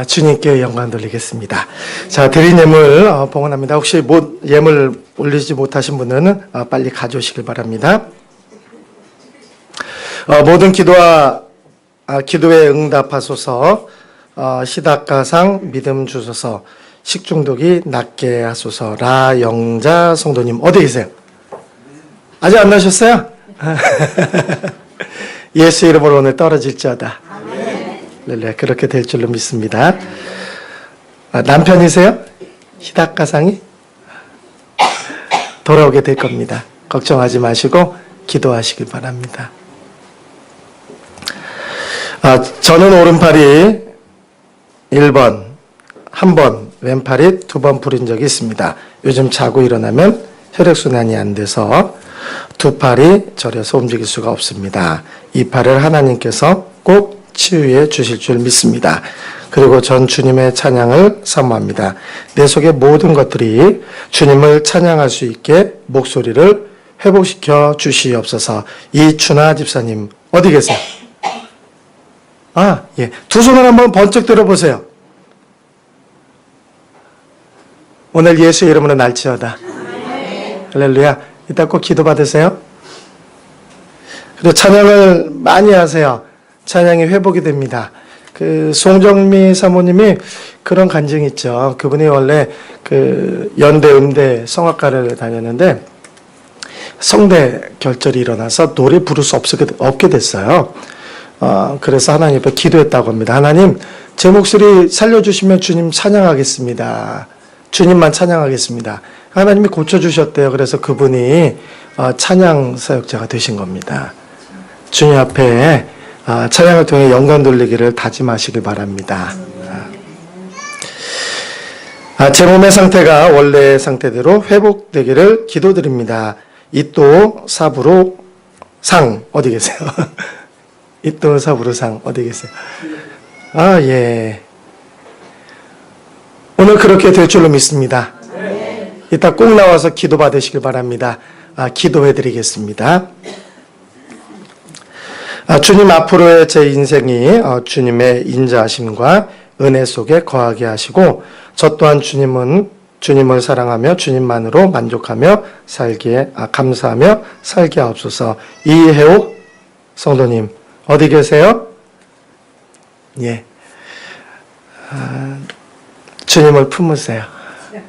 주님께 영광 돌리겠습니다. 자, 드린 예물 봉헌합니다. 혹시 예물 올리지 못하신 분은 빨리 가져오시길 바랍니다. 모든 기도와 기도에 응답하소서. 시닥가상 믿음 주소서. 식중독이 낫게 하소서. 라영자 성도님 어디 계세요? 아직 안 나셨어요? 예수 이름으로 오늘 떨어질지어다. 네, 그렇게 될 줄로 믿습니다. 남편이세요? 희닥가상이? 돌아오게 될 겁니다. 걱정하지 마시고 기도하시길 바랍니다. 저는 오른팔이 1번, 1번, 왼팔이 2번 부른 적이 있습니다. 요즘 자고 일어나면 혈액순환이 안 돼서 두 팔이 저려서 움직일 수가 없습니다. 이 팔을 하나님께서 꼭 치유해 주실 줄 믿습니다. 그리고 전 주님의 찬양을 사모합니다. 내 속의 모든 것들이 주님을 찬양할 수 있게 목소리를 회복시켜 주시옵소서. 이춘하 집사님 어디 계세요? 예. 두 손을 한번 번쩍 들어보세요. 오늘 예수 이름으로 날지어다. 할렐루야. 이따 꼭 기도 받으세요. 그리고 찬양을 많이 하세요. 찬양이 회복이 됩니다. 송정미 사모님이 그런 간증이 있죠. 그분이 원래 연대 음대 성악과를 다녔는데 성대 결절이 일어나서 노래 부를 수 없게 됐어요. 그래서 하나님 앞에 기도했다고 합니다. 하나님, 제 목소리 살려주시면 주님 찬양하겠습니다. 주님만 찬양하겠습니다. 하나님이 고쳐주셨대요. 그래서 그분이 찬양 사역자가 되신 겁니다. 주님 앞에 찬양을 통해 영광 돌리기를 다짐하시길 바랍니다. 제 몸의 상태가 원래 상태대로 회복되기를 기도드립니다. 이또 사부로 상 어디 계세요? 이또 사부로 상 어디 계세요? 예. 오늘 그렇게 될 줄로 믿습니다. 이따 꼭 나와서 기도 받으시길 바랍니다. 기도해 드리겠습니다. 주님, 앞으로의 제 인생이 주님의 인자하심과 은혜 속에 거하게 하시고 저 또한 주님을 사랑하며 주님만으로 만족하며 살기에 감사하며 살게 하옵소서. 이혜옥 성도님 어디 계세요? 예. 주님을 품으세요.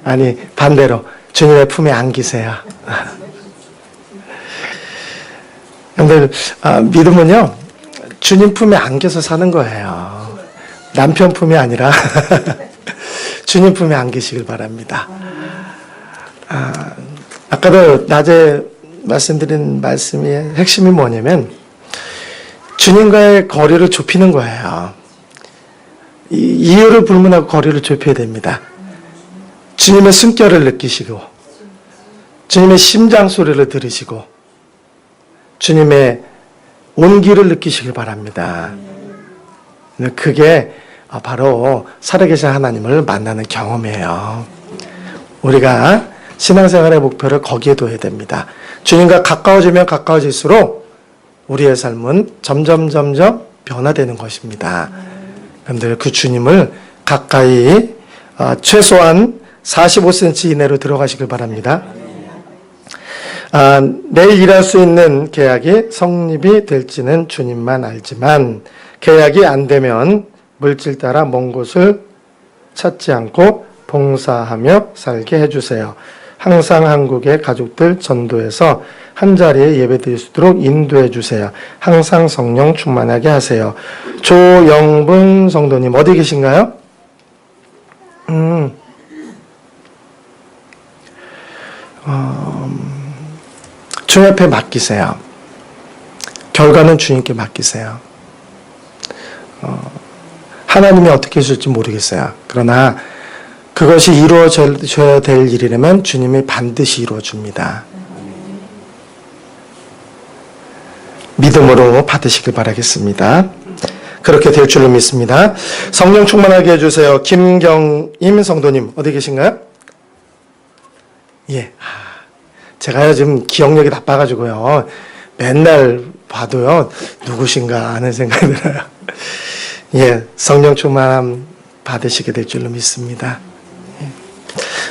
아니 반대로 주님의 품에 안기세요. 근데 믿음은요, 주님 품에 안겨서 사는 거예요. 남편 품이 아니라 주님 품에 안기시길 바랍니다. 아까도 낮에 말씀드린 말씀의 핵심이 뭐냐면 주님과의 거리를 좁히는 거예요. 이유를 불문하고 거리를 좁혀야 됩니다. 주님의 숨결을 느끼시고 주님의 심장 소리를 들으시고 주님의 온기를 느끼시길 바랍니다. 그게 바로 살아계신 하나님을 만나는 경험이에요. 우리가 신앙생활의 목표를 거기에 둬야 됩니다. 주님과 가까워지면 가까워질수록 우리의 삶은 점점 변화되는 것입니다. 여러분들 그 주님을 가까이 최소한 45cm 이내로 들어가시길 바랍니다. 내일 일할 수 있는 계약이 성립이 될지는 주님만 알지만 계약이 안 되면 물질 따라 먼 곳을 찾지 않고 봉사하며 살게 해주세요. 항상 한국의 가족들 전도해서 한자리에 예배드릴 수 있도록 인도해 주세요. 항상 성령 충만하게 하세요. 조영분 성도님 어디 계신가요? 주님 앞에 맡기세요. 결과는 주님께 맡기세요. 하나님이 어떻게 해줄지 모르겠어요. 그러나 그것이 이루어져야 될 일이라면 주님이 반드시 이루어줍니다. 믿음으로 받으시길 바라겠습니다. 그렇게 될 줄로 믿습니다. 성령 충만하게 해주세요. 김경임 성도님 어디 계신가요? 예. 제가요 지금 기억력이 나빠가지고요 맨날 봐도요 누구신가 하는 생각이 들어요. 예, 성령 충만함 받으시게 될 줄로 믿습니다.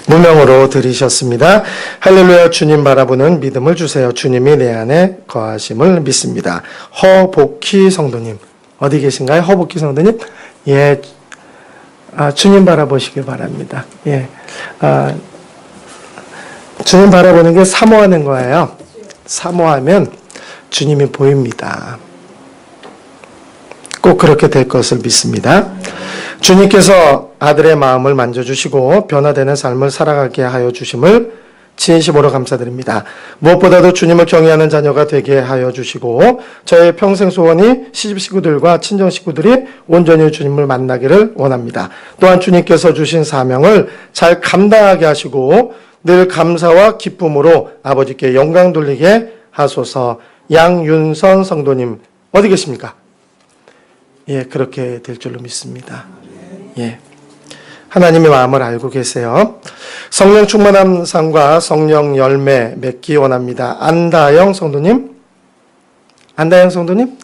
무명으로 들으셨습니다. 할렐루야. 주님 바라보는 믿음을 주세요. 주님이 내 안에 거하심을 믿습니다. 허복희 성도님 어디 계신가요? 허복희 성도님, 예, 주님 바라보시길 바랍니다. 예, 주님 바라보는 게 사모하는 거예요. 사모하면 주님이 보입니다. 꼭 그렇게 될 것을 믿습니다. 주님께서 아들의 마음을 만져주시고 변화되는 삶을 살아가게 하여 주심을 진심으로 감사드립니다. 무엇보다도 주님을 경외하는 자녀가 되게 하여 주시고 저의 평생 소원이 시집 식구들과 친정 식구들이 온전히 주님을 만나기를 원합니다. 또한 주님께서 주신 사명을 잘 감당하게 하시고 늘 감사와 기쁨으로 아버지께 영광 돌리게 하소서. 양윤선 성도님 어디 계십니까? 예, 그렇게 될 줄로 믿습니다. 예, 하나님의 마음을 알고 계세요. 성령 충만함 상과 성령 열매 맺기 원합니다. 안다영 성도님? 안다영 성도님?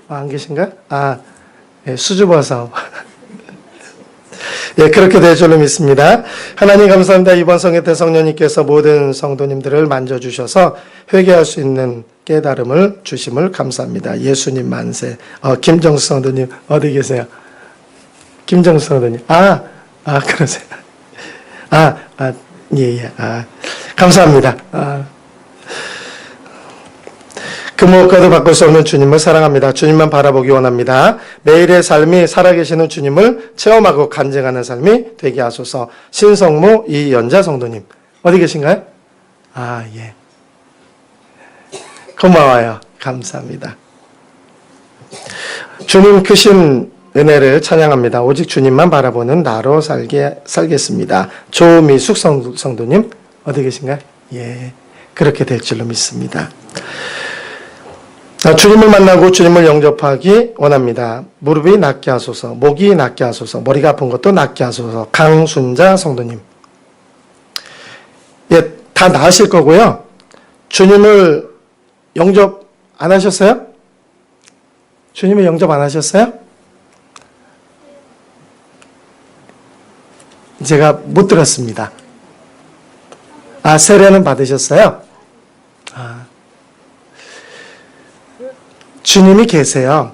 안 계신가요? 예, 수줍어서. 예, 그렇게 될 줄로 믿습니다. 하나님 감사합니다. 이번 성회 때 성령님께서 모든 성도님들을 만져주셔서 회개할 수 있는 깨달음을 주심을 감사합니다. 예수님 만세. 김정수 성도님 어디 계세요? 김정수 성도님. 그러세요. 예. 감사합니다. 그 무엇과도 바꿀 수 없는 주님을 사랑합니다. 주님만 바라보기 원합니다. 매일의 삶이 살아계시는 주님을 체험하고 간증하는 삶이 되게 하소서. 신성무 이연자 성도님 어디 계신가요? 예. 고마워요. 감사합니다. 주님 크신 은혜를 찬양합니다. 오직 주님만 바라보는 나로 살겠습니다. 조미숙 성도님 어디 계신가요? 예, 그렇게 될 줄로 믿습니다. 주님을 만나고 주님을 영접하기 원합니다. 무릎이 낫게 하소서, 목이 낫게 하소서, 머리가 아픈 것도 낫게 하소서. 강순자 성도님, 예, 다 나으실 거고요. 주님을 영접 안 하셨어요? 주님을 영접 안 하셨어요? 제가 못 들었습니다. 세례는 받으셨어요? 주님이 계세요.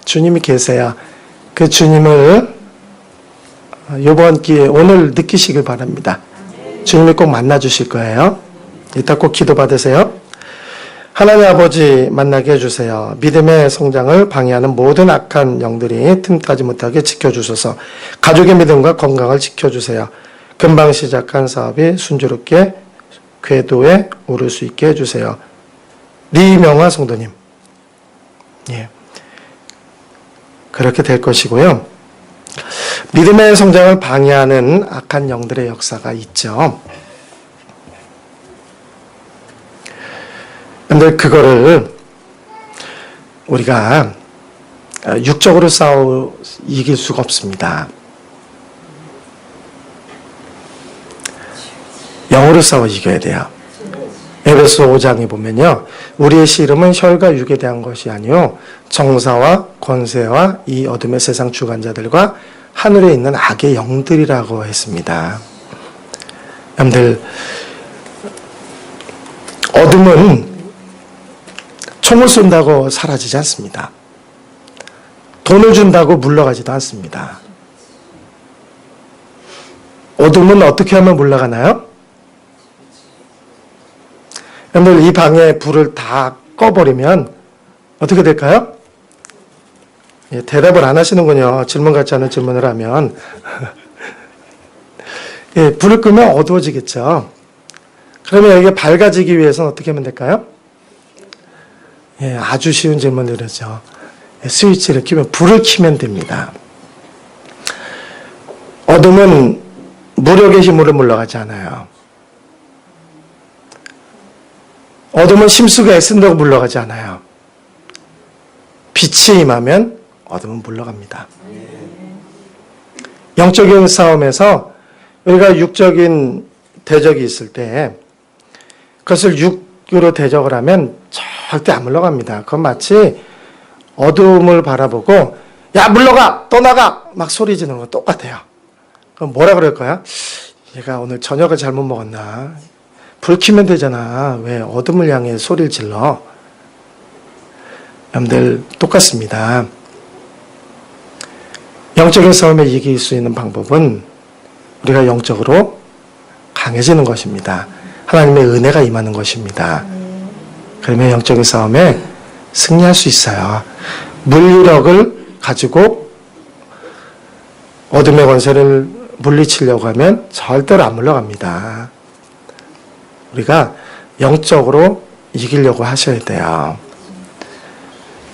주님이 계세요. 그 주님을 이번 기회에 오늘 느끼시길 바랍니다. 주님이 꼭 만나주실 거예요. 이따 꼭 기도 받으세요. 하나님 아버지 만나게 해주세요. 믿음의 성장을 방해하는 모든 악한 영들이 틈타지 못하게 지켜주셔서 가족의 믿음과 건강을 지켜주세요. 금방 시작한 사업이 순조롭게 궤도에 오를 수 있게 해주세요. 리명화 성도님, 예, 그렇게 될 것이고요. 믿음의 성장을 방해하는 악한 영들의 역사가 있죠. 그런데 그거를 우리가 육적으로 이길 수가 없습니다. 영으로 싸워 이겨야 돼요. 에베소 5장에 보면요, 우리의 씨름은 혈과 육에 대한 것이 아니요 정사와 권세와 이 어둠의 세상 주관자들과 하늘에 있는 악의 영들이라고 했습니다. 여러분들, 어둠은 총을 쏜다고 사라지지 않습니다. 돈을 준다고 물러가지도 않습니다. 어둠은 어떻게 하면 물러가나요? 여러분들, 이 방에 불을 다 꺼버리면 어떻게 될까요? 예, 대답을 안 하시는군요. 질문 같지 않은 질문을 하면. 예, 불을 끄면 어두워지겠죠. 그러면 여기가 밝아지기 위해서는 어떻게 하면 될까요? 예, 아주 쉬운 질문이죠. 예, 스위치를 켜면, 불을 켜면 됩니다. 어둠은 무력의 힘으로 물러가지 않아요. 어둠은 심수가 애쓴다고 물러가지 않아요. 빛이 임하면 어둠은 물러갑니다. 영적인 싸움에서 우리가 육적인 대적이 있을 때 그것을 육으로 대적을 하면 절대 안 물러갑니다. 그건 마치 어둠을 바라보고, 야, 물러가! 떠나가! 막 소리 지르는 거 똑같아요. 그럼 뭐라 그럴 거야? 얘가 오늘 저녁을 잘못 먹었나? 불 켜면 되잖아. 왜 어둠을 향해 소리를 질러? 여러분들 똑같습니다. 영적인 싸움에 이길 수 있는 방법은 우리가 영적으로 강해지는 것입니다. 하나님의 은혜가 임하는 것입니다. 그러면 영적인 싸움에 승리할 수 있어요. 물리력을 가지고 어둠의 권세를 물리치려고 하면 절대로 안 물러갑니다. 우리가 영적으로 이기려고 하셔야 돼요.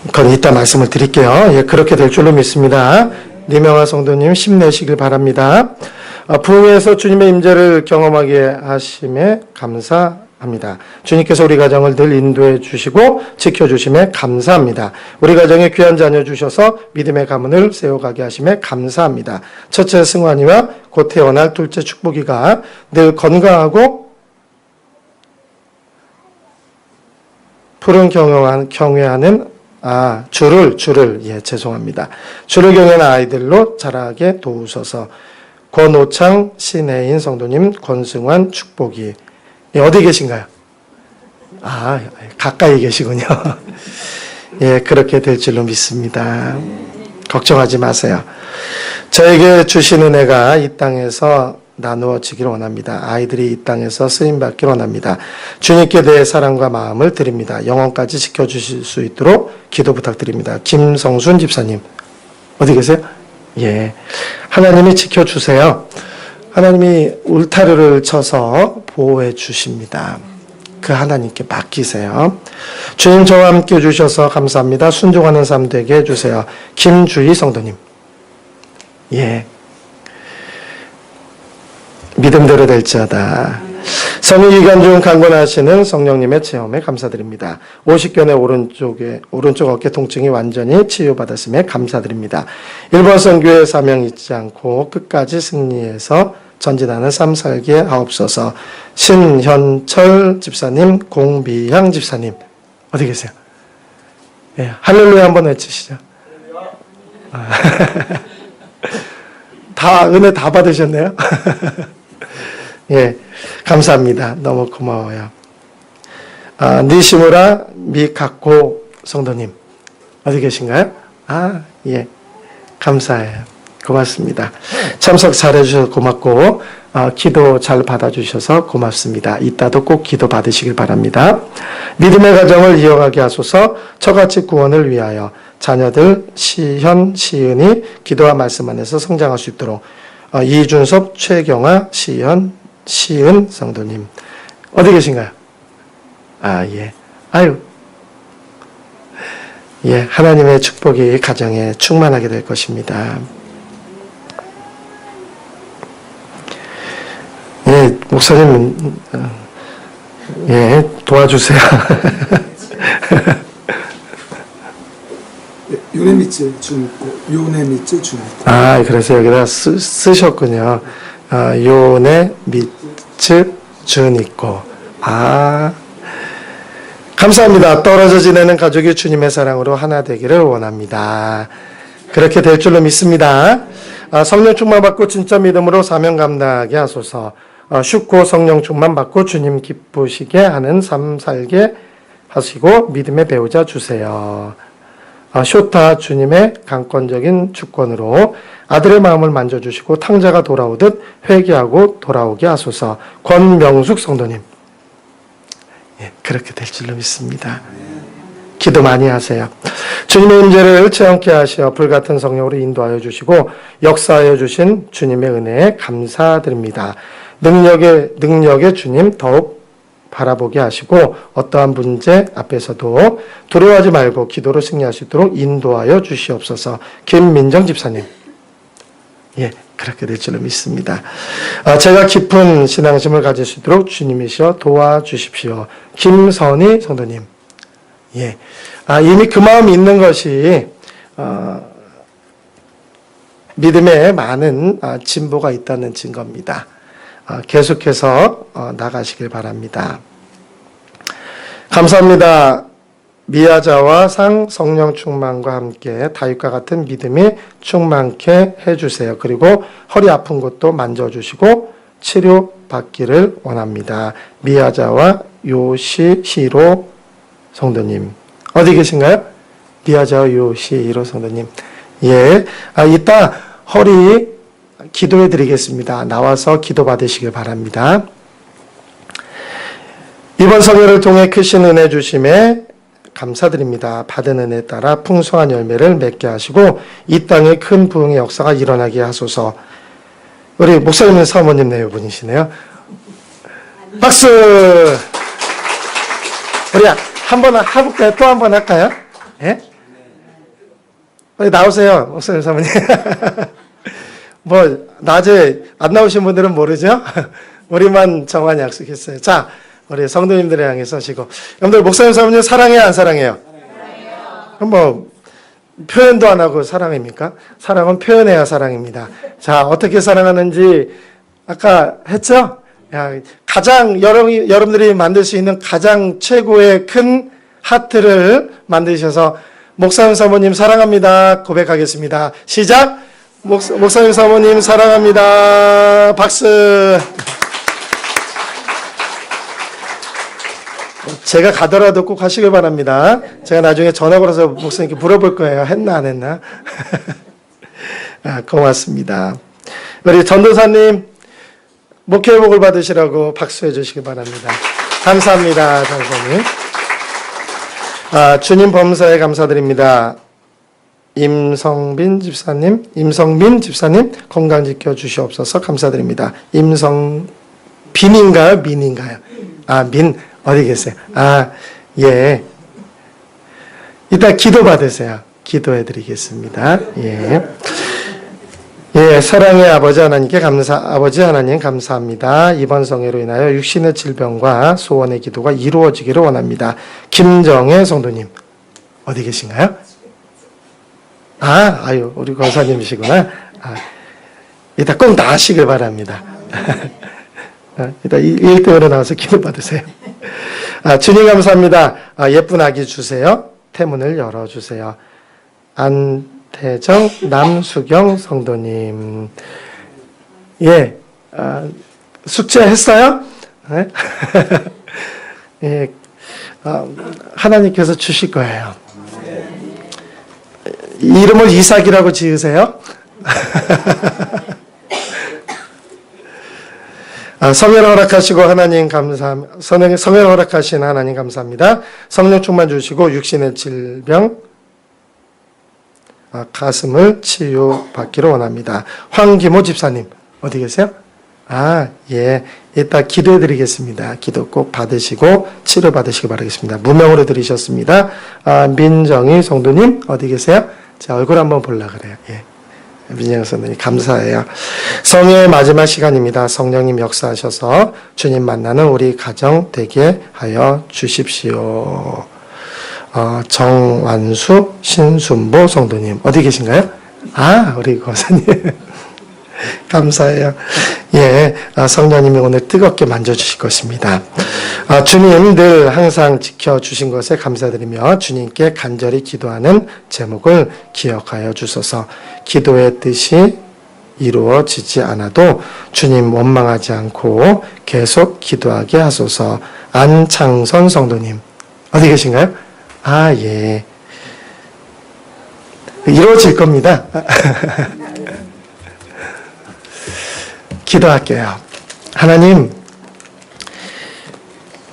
그건 이따 말씀을 드릴게요. 예, 그렇게 될 줄로 믿습니다. 니명아 성도님 힘내시길 바랍니다. 부흥에서 주님의 임재를 경험하게 하심에 감사합니다. 주님께서 우리 가정을 늘 인도해 주시고 지켜주심에 감사합니다. 우리 가정에 귀한 자녀 주셔서 믿음의 가문을 세워가게 하심에 감사합니다. 첫째 승환이와 곧 태어날 둘째 축복이가 늘 건강하고 푸른 경외하는 죄송합니다. 주를 경외하는 아이들로 자라게 도우소서. 권오창, 신혜인 성도님, 권승환 축복이. 예, 어디 계신가요? 가까이 계시군요. 예, 그렇게 될 줄로 믿습니다. 걱정하지 마세요. 저에게 주신 은혜가 이 땅에서 나누어지기를 원합니다. 아이들이 이 땅에서 쓰임받기를 원합니다. 주님께 대해 사랑과 마음을 드립니다. 영원까지 지켜주실 수 있도록 기도 부탁드립니다. 김성순 집사님, 어디 계세요? 예, 하나님이 지켜주세요. 하나님이 울타리를 쳐서 보호해 주십니다. 그 하나님께 맡기세요. 주님 저와 함께 해주셔서 감사합니다. 순종하는 삶 되게 해주세요. 김주희 성도님, 예, 믿음대로 될지어다. 성의기간 중 강권하시는 성령님의 체험에 감사드립니다. 50견의 오른쪽 어깨 통증이 완전히 치유받았음에 감사드립니다. 일본 선교의 사명 잊지 않고 끝까지 승리해서 전진하는 삶 살게 하옵소서. 신현철 집사님, 공비향 집사님, 어디 계세요? 예, 할렐루야 한번 외치시죠. 은혜 다 받으셨네요. 예, 감사합니다. 너무 고마워요. 니시무라 미카코 성도님, 어디 계신가요? 예, 감사해요. 고맙습니다. 참석 잘해주셔서 고맙고, 기도 잘 받아주셔서 고맙습니다. 이따도 꼭 기도 받으시길 바랍니다. 믿음의 가정을 이어가게 하소서. 저같이 구원을 위하여 자녀들 시현, 시은이 기도와 말씀 안에서 성장할 수 있도록 이준섭, 최경아, 시은 성도님, 어디 계신가요? 예. 예, 하나님의 축복이 가정에 충만하게 될 것입니다. 예, 목사님, 예, 도와주세요. 요네미츠 주니코, 요네미츠 주니코. 그래서 여기다 쓰셨군요. 요네미츠 주니코. 감사합니다. 떨어져 지내는 가족이 주님의 사랑으로 하나 되기를 원합니다. 그렇게 될 줄로 믿습니다. 성령 충만 받고 진짜 믿음으로 사명 감당하게 하소서. 슈코 성령 충만 받고 주님 기쁘시게 하는 삶 살게 하시고 믿음의 배우자 주세요. 쇼타 주님의 강권적인 주권으로 아들의 마음을 만져주시고 탕자가 돌아오듯 회개하고 돌아오게 하소서. 권명숙 성도님, 예, 그렇게 될 줄로 믿습니다. 기도 많이 하세요. 주님의 임재를 체험케 하시어 불같은 성령으로 인도하여 주시고 역사하여 주신 주님의 은혜에 감사드립니다. 능력의 주님 더욱 바라보게 하시고 어떠한 문제 앞에서도 두려워하지 말고 기도로 승리할 수 있도록 인도하여 주시옵소서. 김민정 집사님, 예, 그렇게 될 줄로 믿습니다. 제가 깊은 신앙심을 가질 수 있도록 주님이시여 도와주십시오. 김선희 성도님, 예, 이미 그 마음이 있는 것이 믿음에 많은 진보가 있다는 증거입니다. 계속해서 나가시길 바랍니다. 감사합니다. 미아자와 상 성령 충만과 함께 다윗과 같은 믿음이 충만케 해주세요. 그리고 허리 아픈 곳도 만져주시고 치료받기를 원합니다. 미아자와 요시히로 성도님 어디 계신가요? 미아자와 요시히로 성도님. 예, 이따 허리 기도해 드리겠습니다. 나와서 기도 받으시길 바랍니다. 이번 성회를 통해 크신 은혜 주심에 감사드립니다. 받은 은혜에 따라 풍성한 열매를 맺게 하시고 이 땅에 큰 부흥의 역사가 일어나게 하소서. 우리 목사님 사모님 내외분이시네요. 박수. 우리 한번 해볼까요? 또 한 번 할까요? 예? 빨리 나오세요, 목사님 사모님. 뭐 낮에 안 나오신 분들은 모르죠? 우리만 정한 약속했어요. 자, 우리 성도님들을 향해서 하시고, 여러분들 목사님 사모님 사랑해요, 안 사랑해요? 그럼 뭐 표현도 안 하고 사랑입니까? 사랑은 표현해야 사랑입니다. 자, 어떻게 사랑하는지 아까 했죠? 가장 여러분들이 만들 수 있는 가장 최고의 큰 하트를 만드셔서 목사님 사모님 사랑합니다 고백하겠습니다. 시작. 목사님 사모님 사랑합니다. 박수. 제가 가더라도 꼭 하시길 바랍니다. 제가 나중에 전화 걸어서 목사님께 물어볼 거예요. 했나 안 했나? 고맙습니다. 우리 전도사님 목회의 복을 받으시라고 박수해 주시기 바랍니다. 감사합니다. 전도사님. 주님 범사에 감사드립니다. 임성민 집사님 건강 지켜주시옵소서. 감사드립니다. 임성빈인가요? 민인가요? 민. 어디 계세요? 예. 이따 기도 받으세요. 기도해 드리겠습니다. 예. 예, 사랑의 아버지 하나님께 아버지 하나님 감사합니다. 이번 성회로 인하여 육신의 질병과 소원의 기도가 이루어지기를 원합니다. 김정혜 성도님, 어디 계신가요? 우리 권사님이시구나. 이따 꼭 나으시길 바랍니다. 이따 1대으로 나와서 기도 받으세요. 주님 감사합니다. 예쁜 아기 주세요. 태문을 열어주세요. 안태정 남수경 성도님. 예, 숙제했어요? 네? 예, 하나님께서 주실 거예요. 이름을 이삭이라고 지으세요? 성령 허락하시고 하나님 감사합니다. 성령 허락하신 하나님 감사합니다. 성령 충만 주시고 육신의 질병, 가슴을 치유받기를 원합니다. 황기모 집사님 어디 계세요? 예, 이따 기도해 드리겠습니다. 기도 꼭 받으시고 치료 받으시기 바라겠습니다. 무명으로 드리셨습니다. 민정희 성도님 어디 계세요? 제 얼굴 한번 보려고 그래요. 예. 민영 선생님 감사해요. 성회의 마지막 시간입니다. 성령님 역사하셔서 주님 만나는 우리 가정 되게 하여 주십시오. 정완수 신순보 성도님 어디 계신가요? 우리 권사님 감사해요. 예, 성령님이 오늘 뜨겁게 만져주실 것입니다. 주님 늘 항상 지켜주신 것에 감사드리며 주님께 간절히 기도하는 제목을 기억하여 주소서. 기도의 뜻이 이루어지지 않아도 주님 원망하지 않고 계속 기도하게 하소서. 안창선 성도님 어디 계신가요? 예, 이루어질 겁니다. 기도할게요. 하나님,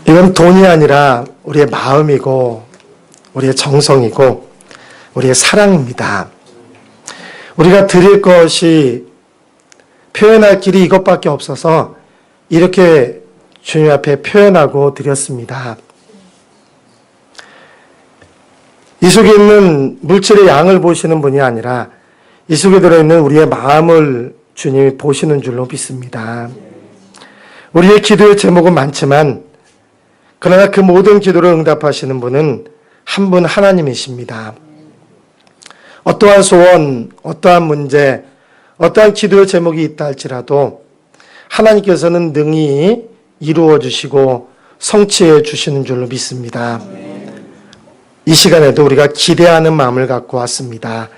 이건 돈이 아니라 우리의 마음이고 우리의 정성이고 우리의 사랑입니다. 우리가 드릴 것이 표현할 길이 이것밖에 없어서 이렇게 주님 앞에 표현하고 드렸습니다. 이 속에 있는 물질의 양을 보시는 분이 아니라 이 속에 들어있는 우리의 마음을 주님이 보시는 줄로 믿습니다. 우리의 기도의 제목은 많지만 그러나 그 모든 기도를 응답하시는 분은 한 분 하나님이십니다. 어떠한 소원, 어떠한 문제, 어떠한 기도의 제목이 있다 할지라도 하나님께서는 능히 이루어 주시고 성취해 주시는 줄로 믿습니다. 이 시간에도 우리가 기대하는 마음을 갖고 왔습니다.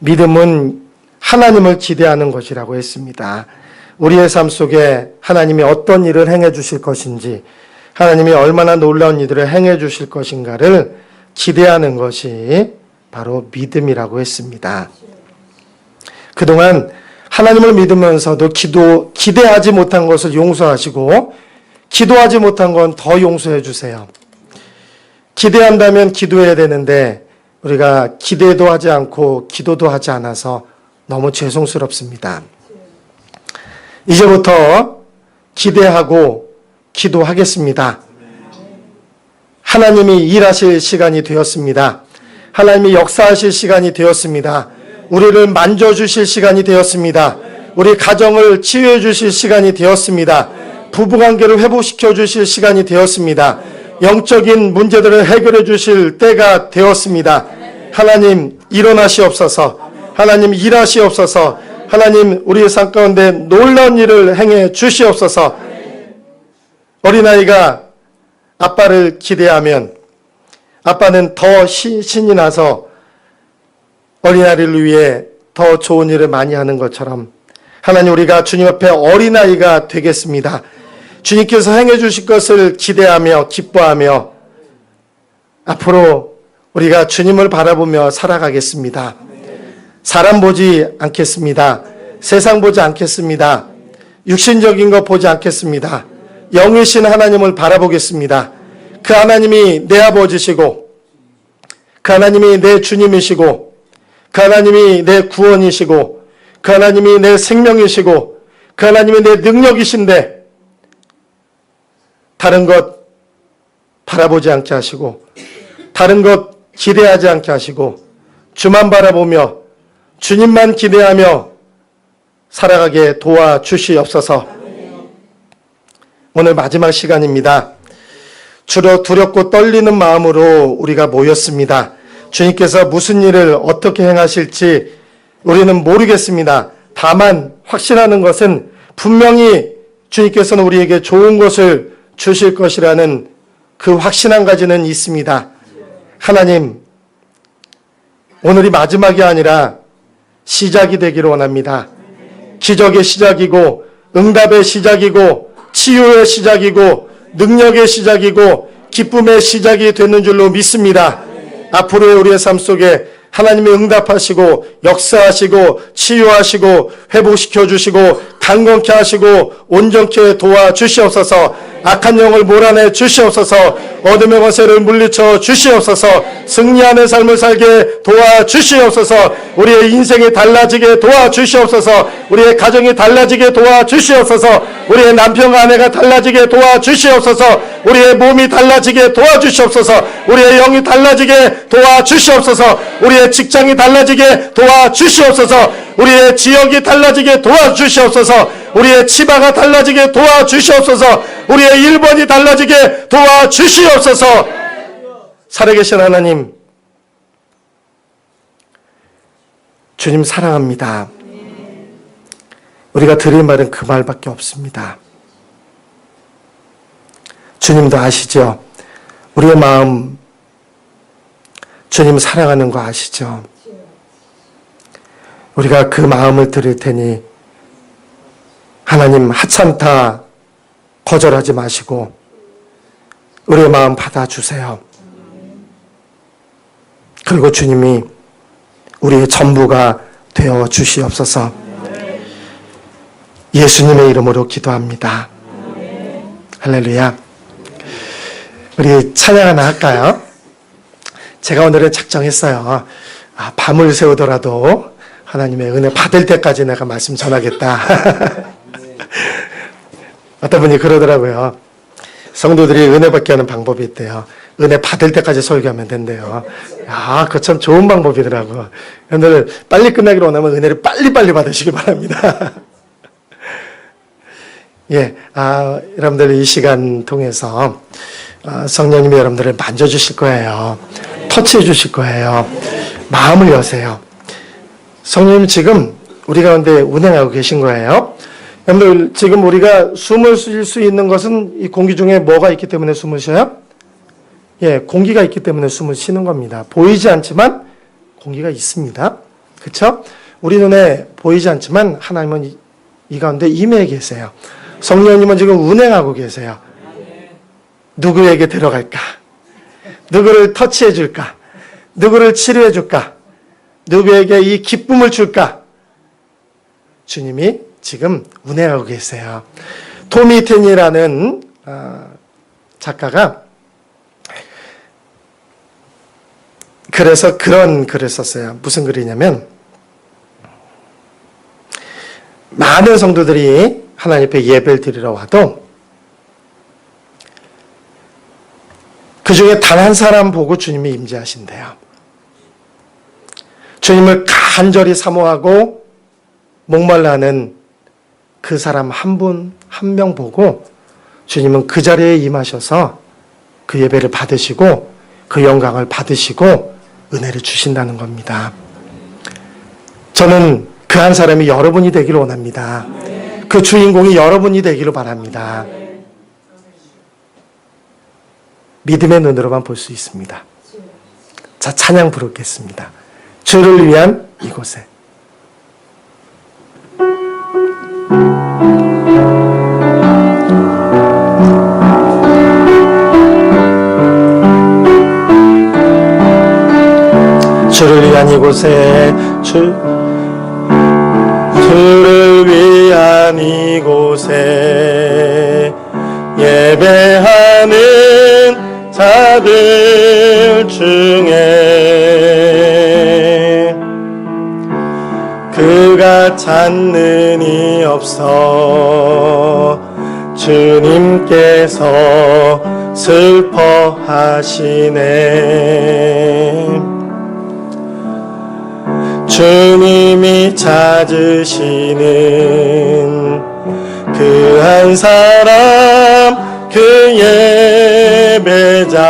믿음은 하나님을 기대하는 것이라고 했습니다. 우리의 삶 속에 하나님이 어떤 일을 행해 주실 것인지, 하나님이 얼마나 놀라운 일을 행해 주실 것인가를 기대하는 것이 바로 믿음이라고 했습니다. 그동안 하나님을 믿으면서도 기대하지 못한 것을 용서하시고, 기도하지 못한 건 더 용서해 주세요. 기대한다면 기도해야 되는데 우리가 기대도 하지 않고 기도도 하지 않아서 너무 죄송스럽습니다. 이제부터 기대하고 기도하겠습니다. 하나님이 일하실 시간이 되었습니다. 하나님이 역사하실 시간이 되었습니다. 우리를 만져주실 시간이 되었습니다. 우리 가정을 치유해 주실 시간이 되었습니다. 부부관계를 회복시켜 주실 시간이 되었습니다. 영적인 문제들을 해결해 주실 때가 되었습니다. 하나님 일어나시옵소서. 하나님 일하시옵소서. 하나님 우리의 삶 가운데 놀라운 일을 행해 주시옵소서. 어린아이가 아빠를 기대하면 아빠는 더 신이 나서 어린아이를 위해 더 좋은 일을 많이 하는 것처럼 하나님 우리가 주님 앞에 어린아이가 되겠습니다. 주님께서 행해 주실 것을 기대하며 기뻐하며 앞으로 우리가 주님을 바라보며 살아가겠습니다. 사람 보지 않겠습니다. 세상 보지 않겠습니다. 육신적인 것 보지 않겠습니다. 영이신 하나님을 바라보겠습니다. 그 하나님이 내 아버지시고 그 하나님이 내 주님이시고 그 하나님이 내 구원이시고 그 하나님이 내 생명이시고 그 하나님이 내 능력이신데 다른 것 바라보지 않게 하시고 다른 것 기대하지 않게 하시고 주만 바라보며 주님만 기대하며 살아가게 도와주시옵소서. 오늘 마지막 시간입니다. 주로 두렵고 떨리는 마음으로 우리가 모였습니다. 주님께서 무슨 일을 어떻게 행하실지 우리는 모르겠습니다. 다만 확신하는 것은 분명히 주님께서는 우리에게 좋은 것을 주실 것이라는 그 확신한 가지는 있습니다. 하나님, 오늘이 마지막이 아니라 시작이 되기를 원합니다. 기적의 시작이고 응답의 시작이고 치유의 시작이고 능력의 시작이고 기쁨의 시작이 되는 줄로 믿습니다. 앞으로의 우리의 삶 속에 하나님이 응답하시고 역사하시고 치유하시고 회복시켜 주시고 강건케 하시고 온전케 도와주시옵소서. 악한 영을 몰아내 주시옵소서. 어둠의 권세를 물리쳐 주시옵소서. 승리하는 삶을 살게 도와주시옵소서. 우리의 인생이 달라지게 도와주시옵소서. 우리의 가정이 달라지게 도와주시옵소서. 우리의 남편과 아내가 달라지게 도와주시옵소서. 우리의 몸이 달라지게 도와주시옵소서. 우리의 영이 달라지게 도와주시옵소서. 우리의 직장이 달라지게 도와주시옵소서. 우리의 지역이 달라지게 도와주시옵소서. 우리의 치마가 달라지게 도와주시옵소서. 우리의 일본이 달라지게 도와주시옵소서. 살아계신 하나님, 주님 사랑합니다. 우리가 드릴 말은 그 말밖에 없습니다. 주님도 아시죠? 우리의 마음, 주님 사랑하는 거 아시죠? 우리가 그 마음을 드릴 테니 하나님 하찮다 거절하지 마시고 우리의 마음 받아주세요. 그리고 주님이 우리의 전부가 되어 주시옵소서. 예수님의 이름으로 기도합니다. 할렐루야. 우리 찬양 하나 할까요? 제가 오늘은 작정했어요. 밤을 새우더라도 하나님의 은혜 받을 때까지 내가 말씀 전하겠다. 어떤 분이 그러더라고요. 성도들이 은혜 받게 하는 방법이 있대요. 은혜 받을 때까지 설교하면 된대요. 그거 참 좋은 방법이더라고요. 여러분들 빨리 끝나기를 원하면 은혜를 빨리빨리 받으시기 바랍니다. 예, 여러분들 이 시간 통해서 성령님이 여러분들을 만져주실 거예요. 터치해 주실 거예요. 마음을 여세요. 성령님 지금 우리 가운데 운행하고 계신 거예요. 여러분들 지금 우리가 숨을 쉴 수 있는 것은 이 공기 중에 뭐가 있기 때문에 숨을 쉬어요? 예, 공기가 있기 때문에 숨을 쉬는 겁니다. 보이지 않지만 공기가 있습니다. 그렇죠? 우리 눈에 보이지 않지만 하나님은 이 가운데 임해 계세요. 성령님은 지금 운행하고 계세요. 누구에게 들어갈까? 누구를 터치해 줄까? 누구를 치료해 줄까? 누구에게 이 기쁨을 줄까? 주님이 지금 운행하고 계세요. 토미 텐이라는 작가가 그래서 그런 글을 썼어요. 무슨 글이냐면 많은 성도들이 하나님 앞에 예배를 드리러 와도 그 중에 단 한 사람 보고 주님이 임재하신대요. 주님을 간절히 사모하고 목말라하는 그 사람 한 분, 한 명 보고 주님은 그 자리에 임하셔서 그 예배를 받으시고 그 영광을 받으시고 은혜를 주신다는 겁니다. 저는 그 한 사람이 여러분이 되기를 원합니다. 그 주인공이 여러분이 되기를 바랍니다. 믿음의 눈으로만 볼 수 있습니다. 자, 찬양 부르겠습니다. 주를 위한 이곳에. 주를 위한 이곳에 주를 위한 이곳에 예배하는 자들 중에 그가 찾는 이 없어 주님께서 슬퍼하시네. 주님이 찾으시는 그 한 사람 그 예배자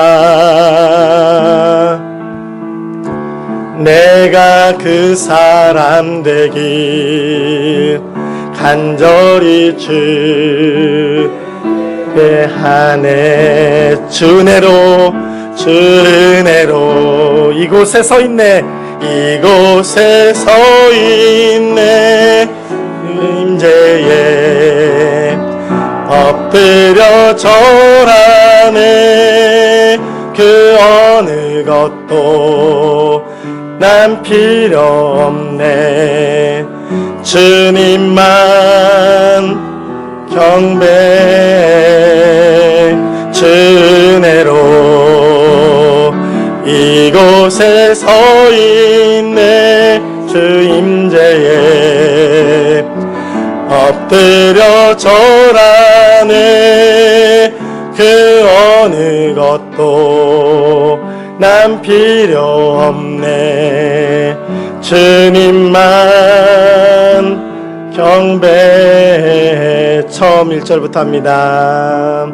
내가 그 사람 되길 간절히 주배하네. 주 은혜로 이곳에 서 있네. 이곳에 서 있네. 임재에 엎드려 절하네. 그 어느 것도 난 필요 없네. 주님만 경배해. 주 은혜로 이곳에 서 있네. 주 임재에 엎드려 절하네. 그 어느 것도 난 필요 없네. 주님만 경배해. 처음 1절부터 합니다.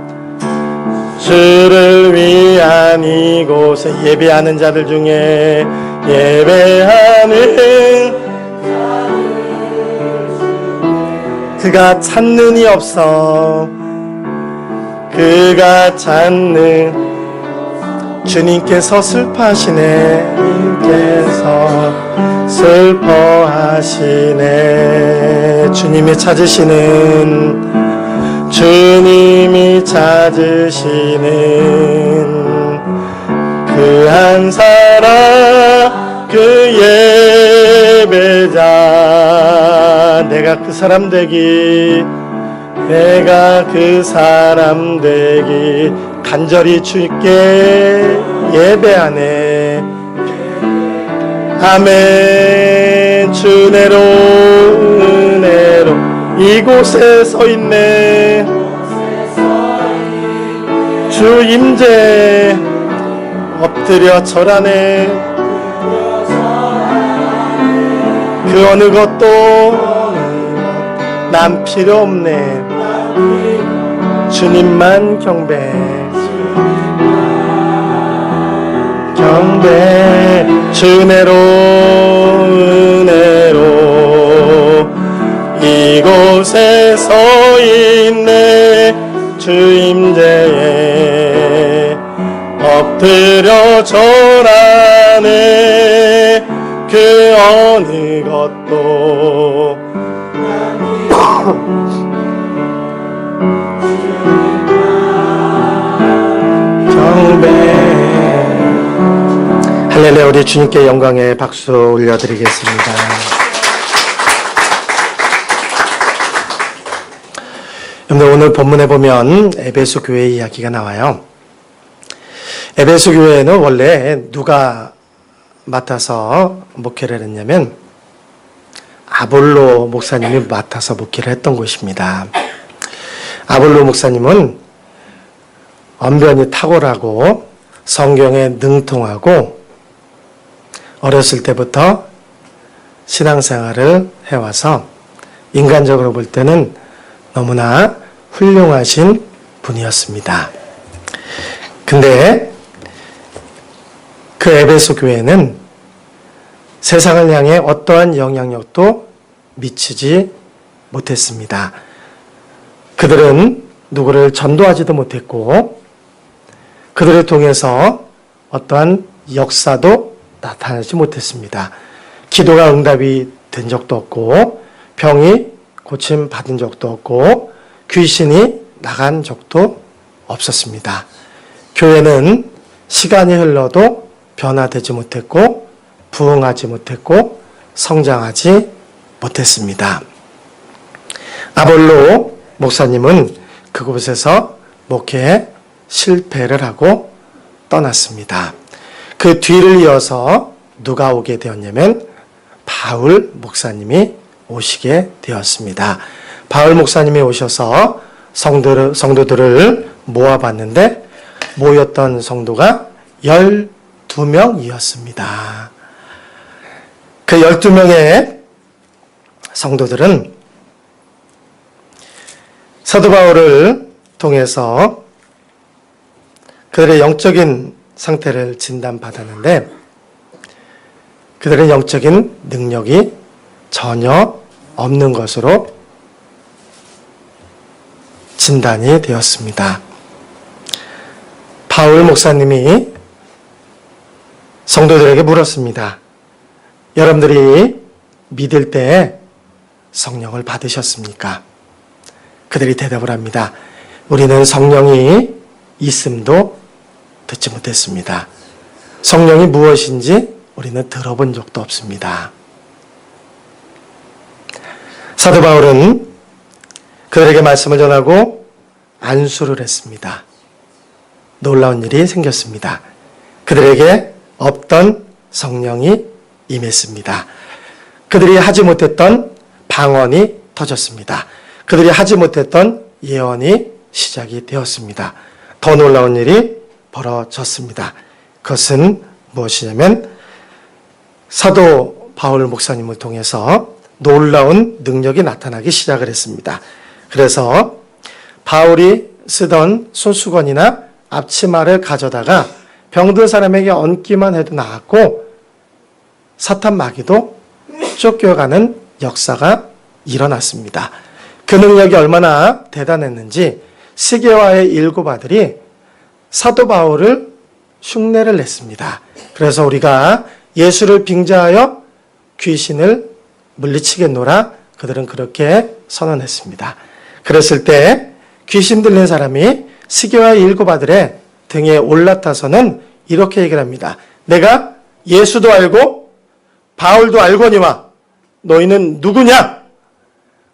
주를 위한 이곳에 예배하는 자들 중에 예배하는 그가 찾는 이 없어 그가 찾는 주님께서 슬퍼하시네. 주님께서 슬퍼하시네. 주님이 찾으시는 주님이 찾으시는 그 한 사람 그 예배자 내가 그 사람 되기 내가 그 사람 되기 간절히 주께 예배하네. 아멘. 주 은혜로 이곳에 서 있네. 주 임재 엎드려 절하네. 그 어느 것도 난 필요 없네. 주님만 경배. 경배. 주 은혜로 이곳에 서 있네. 주 임재에 엎드려 전하네 그 어느 것도 경배. 할렐루야. 우리 주님께 영광의 박수 올려드리겠습니다. 여러분, 오늘 본문에 보면 에베소 교회 이야기가 나와요. 에베소 교회는 원래 누가 맡아서 목회를 했냐면 아볼로 목사님이 맡아서 목회를 했던 곳입니다. 아볼로 목사님은 언변이 탁월하고 성경에 능통하고 어렸을 때부터 신앙생활을 해와서 인간적으로 볼 때는 너무나 훌륭하신 분이었습니다. 근데 그 에베소 교회는 세상을 향해 어떠한 영향력도 미치지 못했습니다. 그들은 누구를 전도하지도 못했고 그들을 통해서 어떠한 역사도 나타나지 못했습니다. 기도가 응답이 된 적도 없고 병이 고침 받은 적도 없고 귀신이 나간 적도 없었습니다. 교회는 시간이 흘러도 변화되지 못했고 부흥하지 못했고 성장하지 못했습니다. 아볼로 목사님은 그곳에서 목회에 실패를 하고 떠났습니다. 그 뒤를 이어서 누가 오게 되었냐면 바울 목사님이 오시게 되었습니다. 바울 목사님이 오셔서 성도들을 모아봤는데 모였던 성도가 12명이었습니다. 그 12명의 성도들은 사도 바울을 통해서 그들의 영적인 상태를 진단받았는데 그들의 영적인 능력이 전혀 없는 것으로 진단이 되었습니다. 바울 목사님이 성도들에게 물었습니다. 여러분들이 믿을 때 성령을 받으셨습니까? 그들이 대답을 합니다. 우리는 성령이 있음도 듣지 못했습니다. 성령이 무엇인지 우리는 들어본 적도 없습니다. 사도 바울은 그들에게 말씀을 전하고 안수를 했습니다. 놀라운 일이 생겼습니다. 그들에게 없던 성령이 임했습니다. 그들이 하지 못했던 방언이 터졌습니다. 그들이 하지 못했던 예언이 시작이 되었습니다. 더 놀라운 일이 벌어졌습니다. 그것은 무엇이냐면 사도 바울 목사님을 통해서 놀라운 능력이 나타나기 시작을 했습니다. 그래서 바울이 쓰던 손수건이나 앞치마를 가져다가 병든 사람에게 얹기만 해도 나았고 사탄 마귀도 쫓겨가는 역사가 일어났습니다. 그 능력이 얼마나 대단했는지 시계와의 7 아들이 사도 바울을 흉내를 냈습니다. 그래서 우리가 예수를 빙자하여 귀신을 물리치겠노라 그들은 그렇게 선언했습니다. 그랬을 때 귀신 들린 사람이 시계와의 7 아들의 등에 올라타서는 이렇게 얘기를 합니다. 내가 예수도 알고 바울도 알거니와 너희는 누구냐?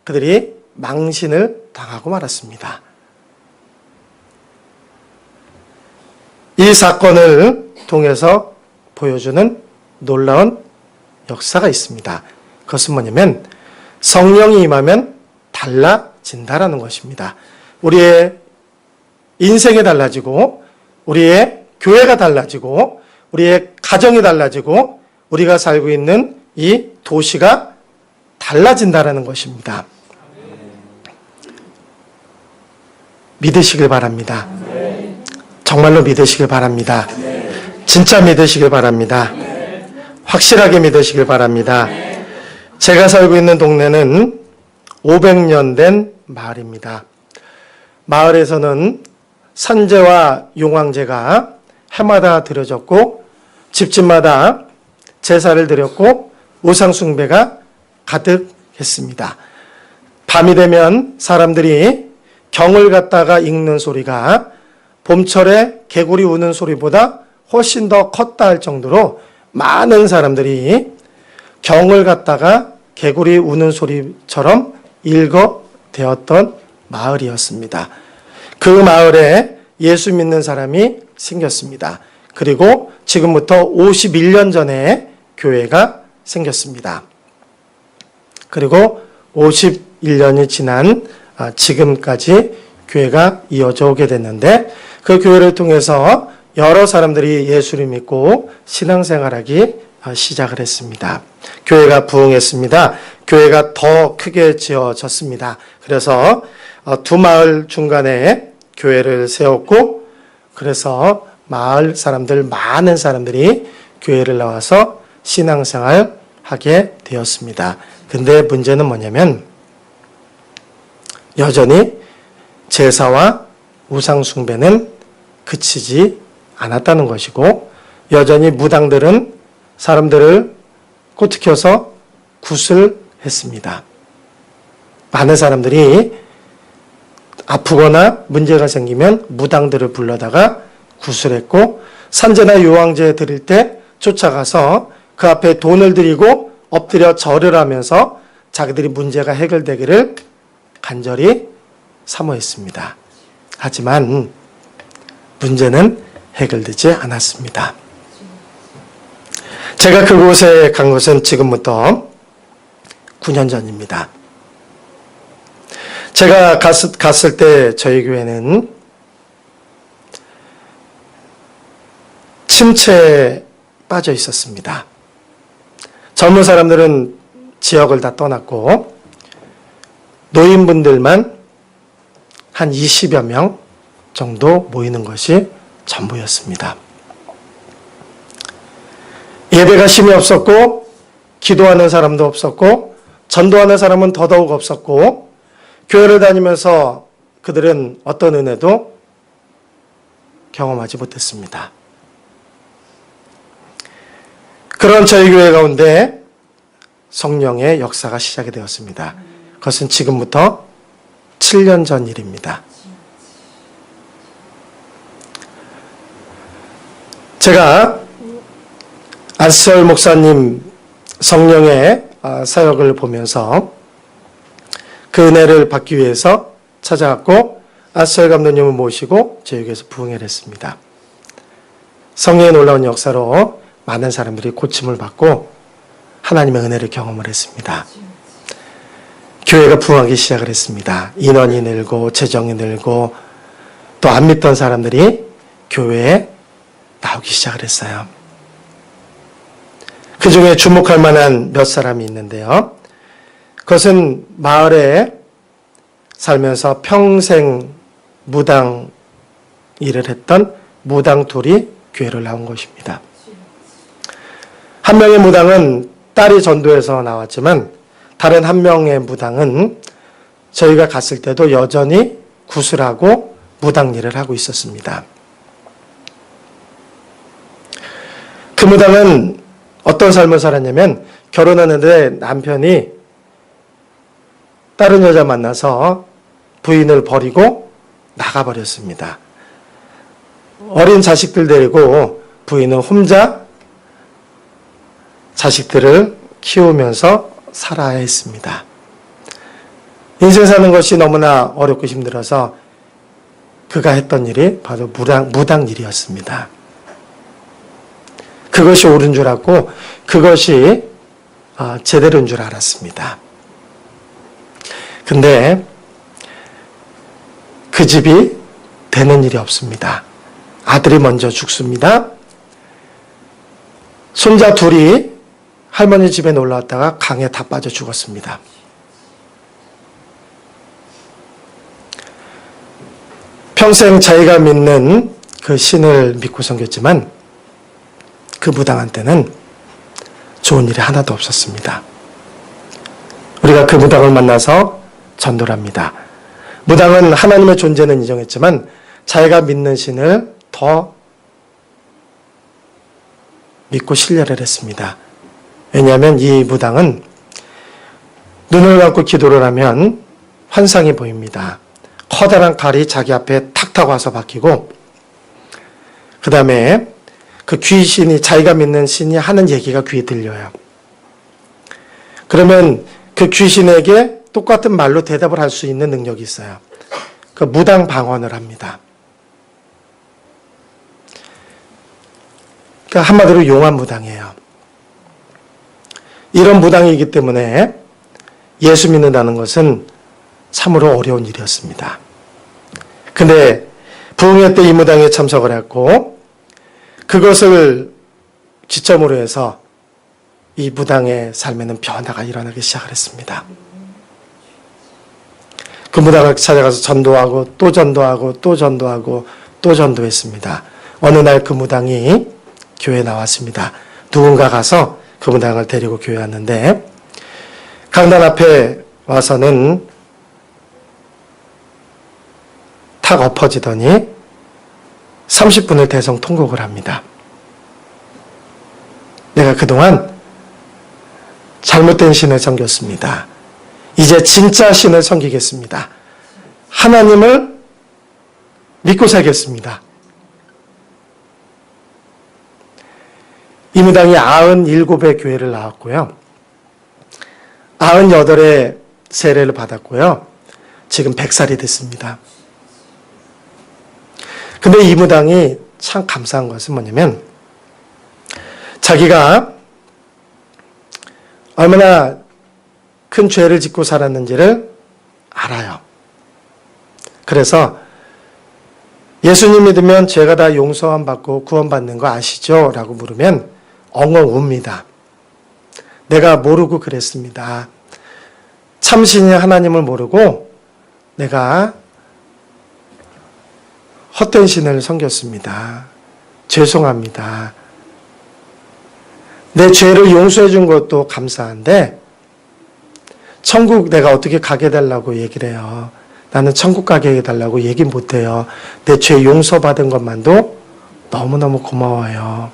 그들이 망신을 당하고 말았습니다. 이 사건을 통해서 보여주는 놀라운 역사가 있습니다. 그것은 뭐냐면 성령이 임하면 달라진다라는 것입니다. 우리의 인생이 달라지고 우리의 교회가 달라지고 우리의 가정이 달라지고 우리가 살고 있는 이 도시가 달라진다라는 것입니다. 믿으시길 바랍니다. 정말로 믿으시길 바랍니다. 진짜 믿으시길 바랍니다. 확실하게 믿으시길 바랍니다. 제가 살고 있는 동네는 500년 된 마을입니다. 마을에서는 산재와 용왕제가 해마다 드려졌고 집집마다 제사를 드렸고 우상숭배가 가득했습니다. 밤이 되면 사람들이 경을 갖다가 읽는 소리가 봄철에 개구리 우는 소리보다 훨씬 더 컸다 할 정도로 많은 사람들이 경을 갖다가 개구리 우는 소리처럼 읽어대었던 마을이었습니다. 그 마을에 예수 믿는 사람이 생겼습니다. 그리고 지금부터 51년 전에 교회가 생겼습니다. 그리고 51년이 지난 지금까지 교회가 이어져 오게 됐는데 그 교회를 통해서 여러 사람들이 예수를 믿고 신앙생활하기 시작을 했습니다. 교회가 부흥했습니다. 교회가 더 크게 지어졌습니다. 그래서 두 마을 중간에 교회를 세웠고 그래서 마을 사람들 많은 사람들이 교회를 나와서 신앙생활 하게 되었습니다. 근데 문제는 뭐냐면 여전히 제사와 우상숭배는 그치지 않았다는 것이고 여전히 무당들은 사람들을 꼬투켜서 굿을 했습니다. 많은 사람들이 아프거나 문제가 생기면 무당들을 불러다가 굿을 했고 산제나 요왕제 드릴 때 쫓아가서 그 앞에 돈을 드리고 엎드려 절을 하면서 자기들이 문제가 해결되기를 간절히 사모했습니다. 하지만 문제는 해결되지 않았습니다. 제가 그곳에 간 것은 지금부터 9년 전입니다. 제가 갔을 때 저희 교회는 침체에 빠져 있었습니다. 젊은 사람들은 지역을 다 떠났고 노인분들만 한 20여 명 정도 모이는 것이 전부였습니다. 예배가 힘이 없었고 기도하는 사람도 없었고 전도하는 사람은 더더욱 없었고 교회를 다니면서 그들은 어떤 은혜도 경험하지 못했습니다. 그런 저희 교회 가운데 성령의 역사가 시작이 되었습니다. 그것은 지금부터 7년 전 일입니다. 제가 안설 목사님 성령의 사역을 보면서 그 은혜를 받기 위해서 찾아갔고 안설 감독님을 모시고 저희 교회에서 부흥회를 했습니다. 성령의 놀라운 역사로 많은 사람들이 고침을 받고 하나님의 은혜를 경험을 했습니다. 교회가 부흥하기 시작을 했습니다. 인원이 늘고 재정이 늘고 또 안 믿던 사람들이 교회에 나오기 시작을 했어요. 그 중에 주목할 만한 몇 사람이 있는데요. 그것은 마을에 살면서 평생 무당 일을 했던 무당 둘이 교회를 나온 것입니다. 한 명의 무당은 딸이 전도해서 나왔지만 다른 한 명의 무당은 저희가 갔을 때도 여전히 구슬하고 무당 일을 하고 있었습니다. 그 무당은 어떤 삶을 살았냐면 결혼하는데 남편이 다른 여자 만나서 부인을 버리고 나가버렸습니다. 어린 자식들 데리고 부인은 혼자 자식들을 키우면서 살아야 했습니다. 인생 사는 것이 너무나 어렵고 힘들어서 그가 했던 일이 바로 무당 일이었습니다. 그것이 옳은 줄 알고 그것이 제대로인 줄 알았습니다. 근데 그 집이 되는 일이 없습니다. 아들이 먼저 죽습니다. 손자 둘이 할머니 집에 놀러 왔다가 강에 다 빠져 죽었습니다. 평생 자기가 믿는 그 신을 믿고 섬겼지만 그 무당한테는 좋은 일이 하나도 없었습니다. 우리가 그 무당을 만나서 전도를 합니다. 무당은 하나님의 존재는 인정했지만 자기가 믿는 신을 더 믿고 신뢰를 했습니다. 왜냐하면 이 무당은 눈을 감고 기도를 하면 환상이 보입니다. 커다란 칼이 자기 앞에 탁탁 와서 박히고 그 다음에 그 귀신이 자기가 믿는 신이 하는 얘기가 귀에 들려요. 그러면 그 귀신에게 똑같은 말로 대답을 할 수 있는 능력이 있어요. 그 무당 방언을 합니다. 그러니까 한마디로 용한 무당이에요. 이런 무당이기 때문에 예수 믿는다는 것은 참으로 어려운 일이었습니다. 근데 부흥회 때 이 무당에 참석을 했고 그것을 기점으로 해서 이 무당의 삶에는 변화가 일어나기 시작을 했습니다. 그 무당을 찾아가서 전도하고 또 전도하고 또 전도하고 또 전도했습니다. 어느 날 그 무당이 교회에 나왔습니다. 누군가 가서 그 무당을 데리고 교회에 왔는데 강단 앞에 와서는 탁 엎어지더니 30분을 대성통곡을 합니다. 내가 그동안 잘못된 신을 섬겼습니다. 이제 진짜 신을 섬기겠습니다. 하나님을 믿고 살겠습니다. 이 무당이 97의 교회를 나왔고요. 98의 세례를 받았고요. 지금 100살이 됐습니다. 근데 이 무당이 참 감사한 것은 뭐냐면 자기가 얼마나 큰 죄를 짓고 살았는지를 알아요. 그래서 예수님 믿으면 죄가 다 용서함 받고 구원받는 거 아시죠? 라고 물으면 엉엉 웁니다. 내가 모르고 그랬습니다. 참신이 하나님을 모르고 내가 헛된 신을 섬겼습니다. 죄송합니다. 내 죄를 용서해 준 것도 감사한데 천국 내가 어떻게 가게 해달라고 얘기를 해요. 나는 천국 가게 해달라고 얘기 못해요. 내 죄 용서받은 것만도 너무너무 고마워요.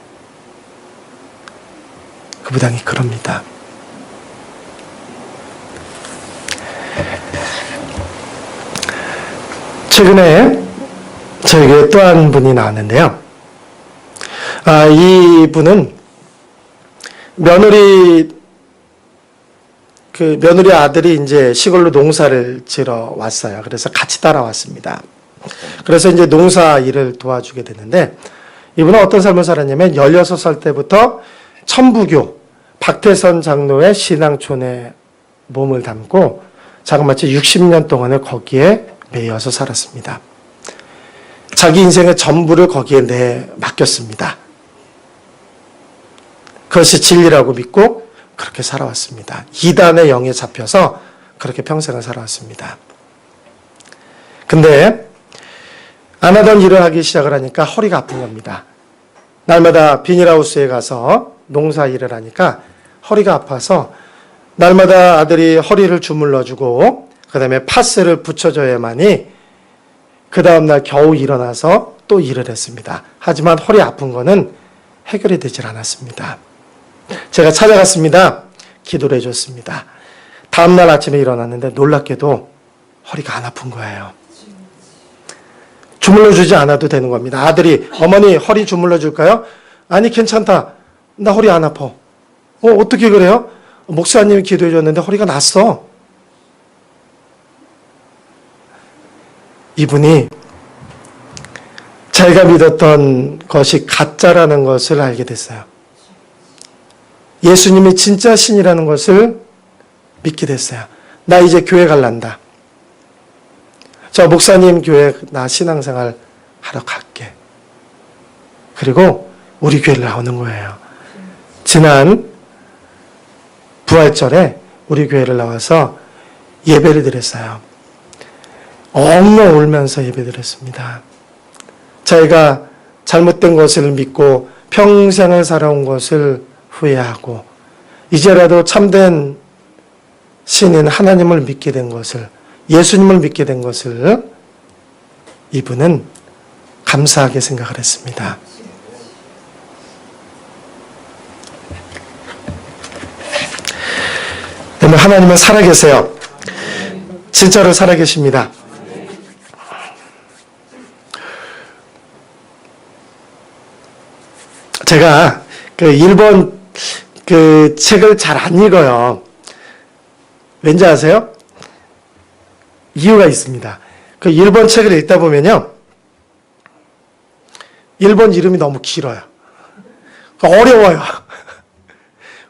그 무당이 그럽니다. 최근에 저희 교회에 또 한 분이 나왔는데요. 이 분은 며느리 아들이 이제 시골로 농사를 지러 왔어요. 그래서 같이 따라왔습니다. 그래서 이제 농사 일을 도와주게 됐는데 이분은 어떤 삶을 살았냐면 16살 때부터 천부교 박태선 장로의 신앙촌에 몸을 담고 자그마치 60년 동안을 거기에 매여서 살았습니다. 자기 인생의 전부를 거기에 맡겼습니다. 그것이 진리라고 믿고 그렇게 살아왔습니다. 이단의 영에 잡혀서 그렇게 평생을 살아왔습니다. 근데 안 하던 일을 하기 시작을 하니까 허리가 아픈 겁니다. 날마다 비닐하우스에 가서 농사 일을 하니까 허리가 아파서 날마다 아들이 허리를 주물러주고 그 다음에 파스를 붙여줘야만이 그 다음날 겨우 일어나서 또 일을 했습니다. 하지만 허리 아픈 거는 해결이 되질 않았습니다. 제가 찾아갔습니다. 기도를 해줬습니다. 다음날 아침에 일어났는데 놀랍게도 허리가 안 아픈 거예요. 주물러주지 않아도 되는 겁니다. 아들이 어머니 허리 주물러줄까요? 아니 괜찮다. 나 허리 안 아파. 어떻게 그래요? 목사님이 기도해 줬는데 허리가 났어. 이분이 자기가 믿었던 것이 가짜라는 것을 알게 됐어요. 예수님이 진짜 신이라는 것을 믿게 됐어요. 나 이제 교회 갈란다. 저 목사님 교회 나 신앙생활 하러 갈게. 그리고 우리 교회를 나오는 거예요. 지난 부활절에 우리 교회를 나와서 예배를 드렸어요. 엉엉 울면서 예배드렸습니다. 자기가 잘못된 것을 믿고 평생을 살아온 것을 후회하고 이제라도 참된 신인 하나님을 믿게 된 것을, 예수님을 믿게 된 것을 이분은 감사하게 생각을 했습니다. 오늘 하나님은 살아계세요. 진짜로 살아계십니다. 제가 일본 책을 잘 안 읽어요. 왠지 아세요? 이유가 있습니다. 일본 책을 읽다 보면요, 일본 이름이 너무 길어요. 어려워요.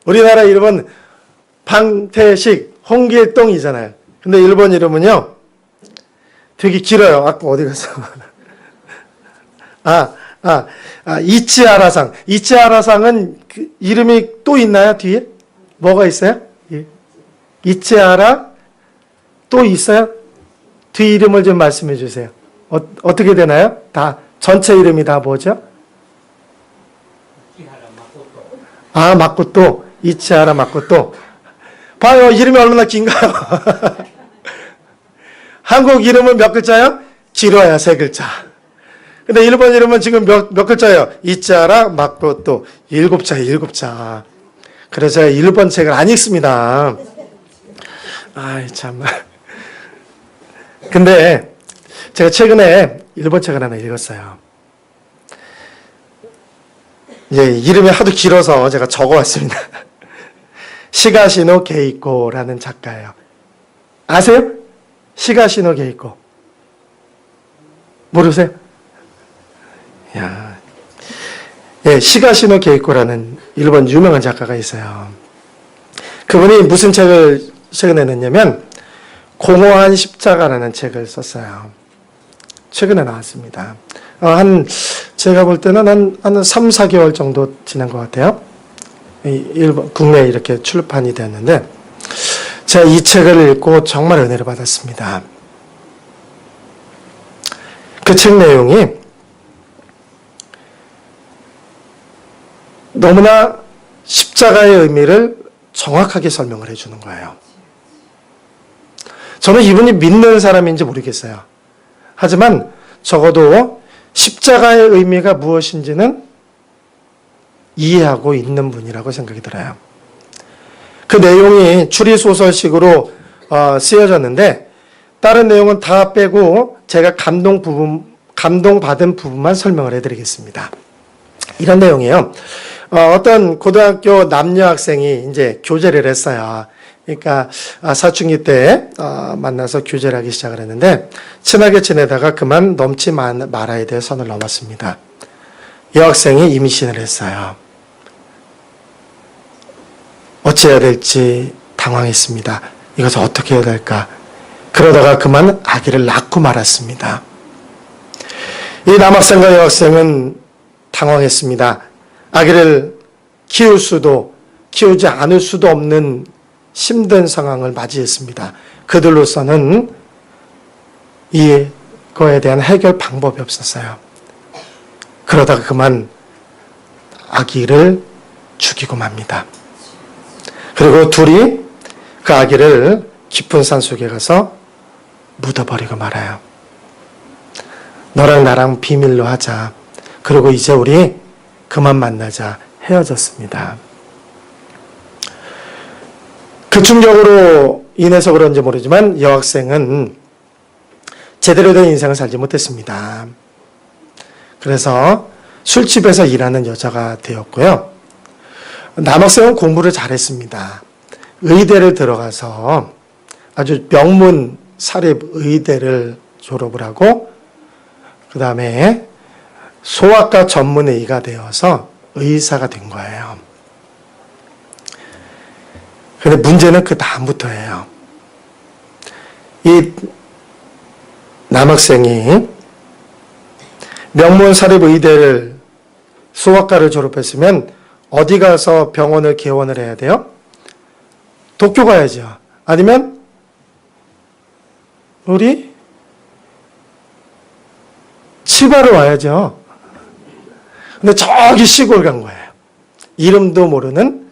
우리나라 이름은 방태식, 홍길동이잖아요. 근데 일본 이름은요, 되게 길어요. 아까 어디 갔어? 이치하라상. 이치하라상은 이름이 또 있나요? 뒤에? 뭐가 있어요? 이치하라 또 있어요? 뒤 이름을 좀 말씀해 주세요. 어떻게 되나요? 다 전체 이름이 다 뭐죠? 마코토. 이치하라 마코토. 봐요. 이름이 얼마나 긴가요? 한국 이름은 몇 글자요? 길어야 3글자. 근데 일본 이름은 지금 몇 글자예요? 이치하라 마코토. 7자. 그래서 제가 일본 책을 안 읽습니다. 참. 근데 제가 최근에 일본 책을 하나 읽었어요. 이름이 하도 길어서 제가 적어왔습니다. 시가시노 게이코라는 작가예요. 아세요? 시가시노 게이코. 모르세요? 시가시노 게이코라는 일본 유명한 작가가 있어요. 그분이 무슨 책을 최근에 냈냐면 공허한 십자가라는 책을 썼어요. 최근에 나왔습니다. 제가 볼 때는 한 3, 4개월 정도 지난 것 같아요. 일본, 국내에 이렇게 출판이 되었는데, 제가 이 책을 읽고 정말 은혜를 받았습니다. 그 책 내용이 너무나 십자가의 의미를 정확하게 설명을 해주는 거예요. 저는 이분이 믿는 사람인지 모르겠어요. 하지만 적어도 십자가의 의미가 무엇인지는 이해하고 있는 분이라고 생각이 들어요. 그 내용이 추리소설식으로 쓰여졌는데 다른 내용은 다 빼고 제가 감동받은 부분만 설명을 해드리겠습니다. 이런 내용이에요. 어떤 고등학교 남녀 학생이 이제 교제를 했어요. 그러니까 사춘기 때 만나서 교제를 하기 시작을 했는데 친하게 지내다가 그만 넘지 말아야 될 선을 넘었습니다. 여학생이 임신을 했어요. 어찌해야 될지 당황했습니다. 이것을 어떻게 해야 될까? 그러다가 그만 아기를 낳고 말았습니다. 이 남학생과 여학생은 당황했습니다. 아기를 키우지 않을 수도 없는 힘든 상황을 맞이했습니다. 그들로서는 이거에 대한 해결 방법이 없었어요. 그러다가 그만 아기를 죽이고 맙니다. 그리고 둘이 그 아기를 깊은 산속에 가서 묻어버리고 말아요. 너랑 나랑 비밀로 하자. 그리고 이제 우리 그만 만나자. 헤어졌습니다. 그 충격으로 인해서 그런지 모르지만 여학생은 제대로 된 인생을 살지 못했습니다. 그래서 술집에서 일하는 여자가 되었고요. 남학생은 공부를 잘했습니다. 의대를 들어가서 아주 명문 사립 의대를 졸업을 하고 그 다음에 소아과 전문의가 되어서 의사가 된 거예요. 그런데 문제는 그 다음부터예요. 이 남학생이 명문 사립 의대를 소아과를 졸업했으면 어디 가서 병원을 개원을 해야 돼요? 도쿄 가야죠. 아니면 우리 치바로 와야죠. 근데 저기 시골 간 거예요. 이름도 모르는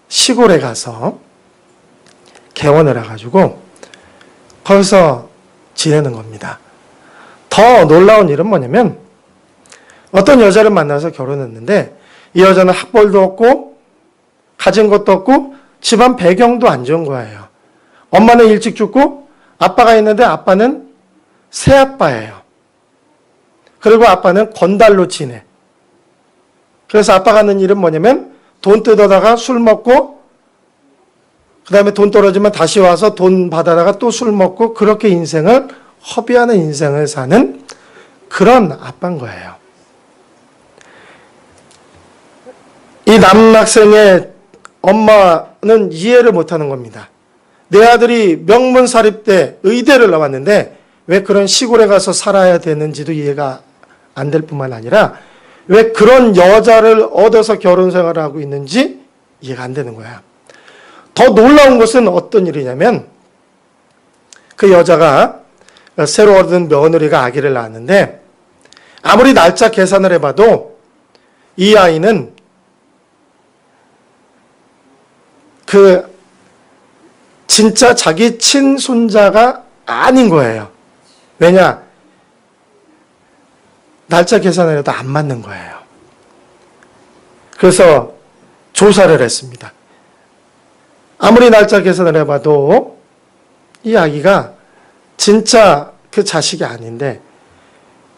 시골에 가서 개원을 해가지고 거기서 지내는 겁니다. 더 놀라운 일은 뭐냐면 어떤 여자를 만나서 결혼했는데 이 여자는 학벌도 없고 가진 것도 없고 집안 배경도 안 좋은 거예요. 엄마는 일찍 죽고 아빠가 있는데 아빠는 새아빠예요. 그리고 아빠는 건달로 지내. 그래서 아빠가 하는 일은 뭐냐면 돈 뜯어다가 술 먹고 그 다음에 돈 떨어지면 다시 와서 돈 받아다가 또 술 먹고 그렇게 인생을 허비하는 인생을 사는 그런 아빠인 거예요. 이 남학생의 엄마는 이해를 못하는 겁니다. 내 아들이 명문사립대 의대를 나왔는데 왜 그런 시골에 가서 살아야 되는지도 이해가 안 될 뿐만 아니라 왜 그런 여자를 얻어서 결혼 생활을 하고 있는지 이해가 안 되는 거야. 더 놀라운 것은 어떤 일이냐면 그 여자가 새로 얻은 며느리가 아기를 낳았는데 아무리 날짜 계산을 해봐도 이 아이는 그 진짜 자기 친손자가 아닌 거예요. 왜냐? 날짜 계산을 해도 안 맞는 거예요. 그래서 조사를 했습니다. 아무리 날짜 계산을 해봐도 이 아기가 진짜 그 자식이 아닌데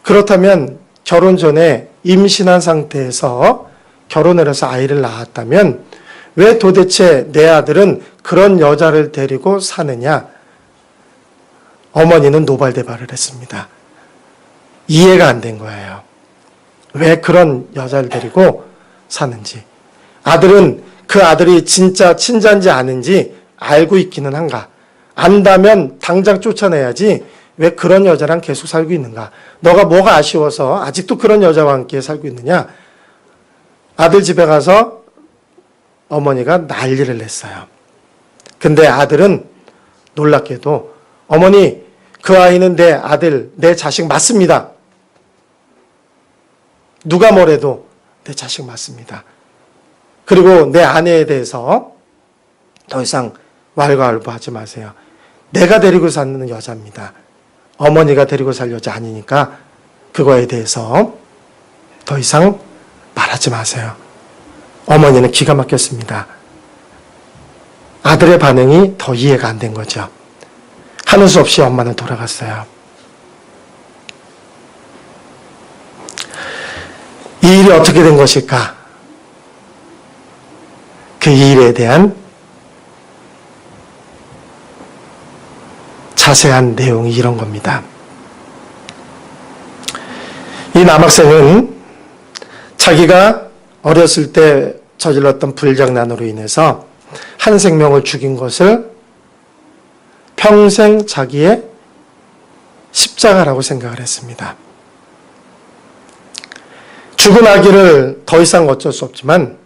그렇다면 결혼 전에 임신한 상태에서 결혼을 해서 아이를 낳았다면 왜 도대체 내 아들은 그런 여자를 데리고 사느냐? 어머니는 노발대발을 했습니다. 이해가 안 된 거예요. 왜 그런 여자를 데리고 사는지. 아들은 그 아들이 진짜 친자인지 아닌지 알고 있기는 한가. 안다면 당장 쫓아내야지 왜 그런 여자랑 계속 살고 있는가. 너가 뭐가 아쉬워서 아직도 그런 여자와 함께 살고 있느냐. 아들 집에 가서 어머니가 난리를 냈어요. 근데 아들은 놀랍게도 어머니 그 아이는 내 아들, 내 자식 맞습니다. 누가 뭐래도 내 자식 맞습니다. 그리고 내 아내에 대해서 더 이상 왈가왈부하지 마세요. 내가 데리고 사는 여자입니다. 어머니가 데리고 살 여자 아니니까 그거에 대해서 더 이상 말하지 마세요. 어머니는 기가 막혔습니다. 아들의 반응이 더 이해가 안 된 거죠. 하는 수 없이 엄마는 돌아갔어요. 이 일이 어떻게 된 것일까? 그 일에 대한 자세한 내용이 이런 겁니다. 이 남학생은 자기가 어렸을 때 저질렀던 불장난으로 인해서 한 생명을 죽인 것을 평생 자기의 십자가라고 생각을 했습니다. 죽은 아기를 더 이상 어쩔 수 없지만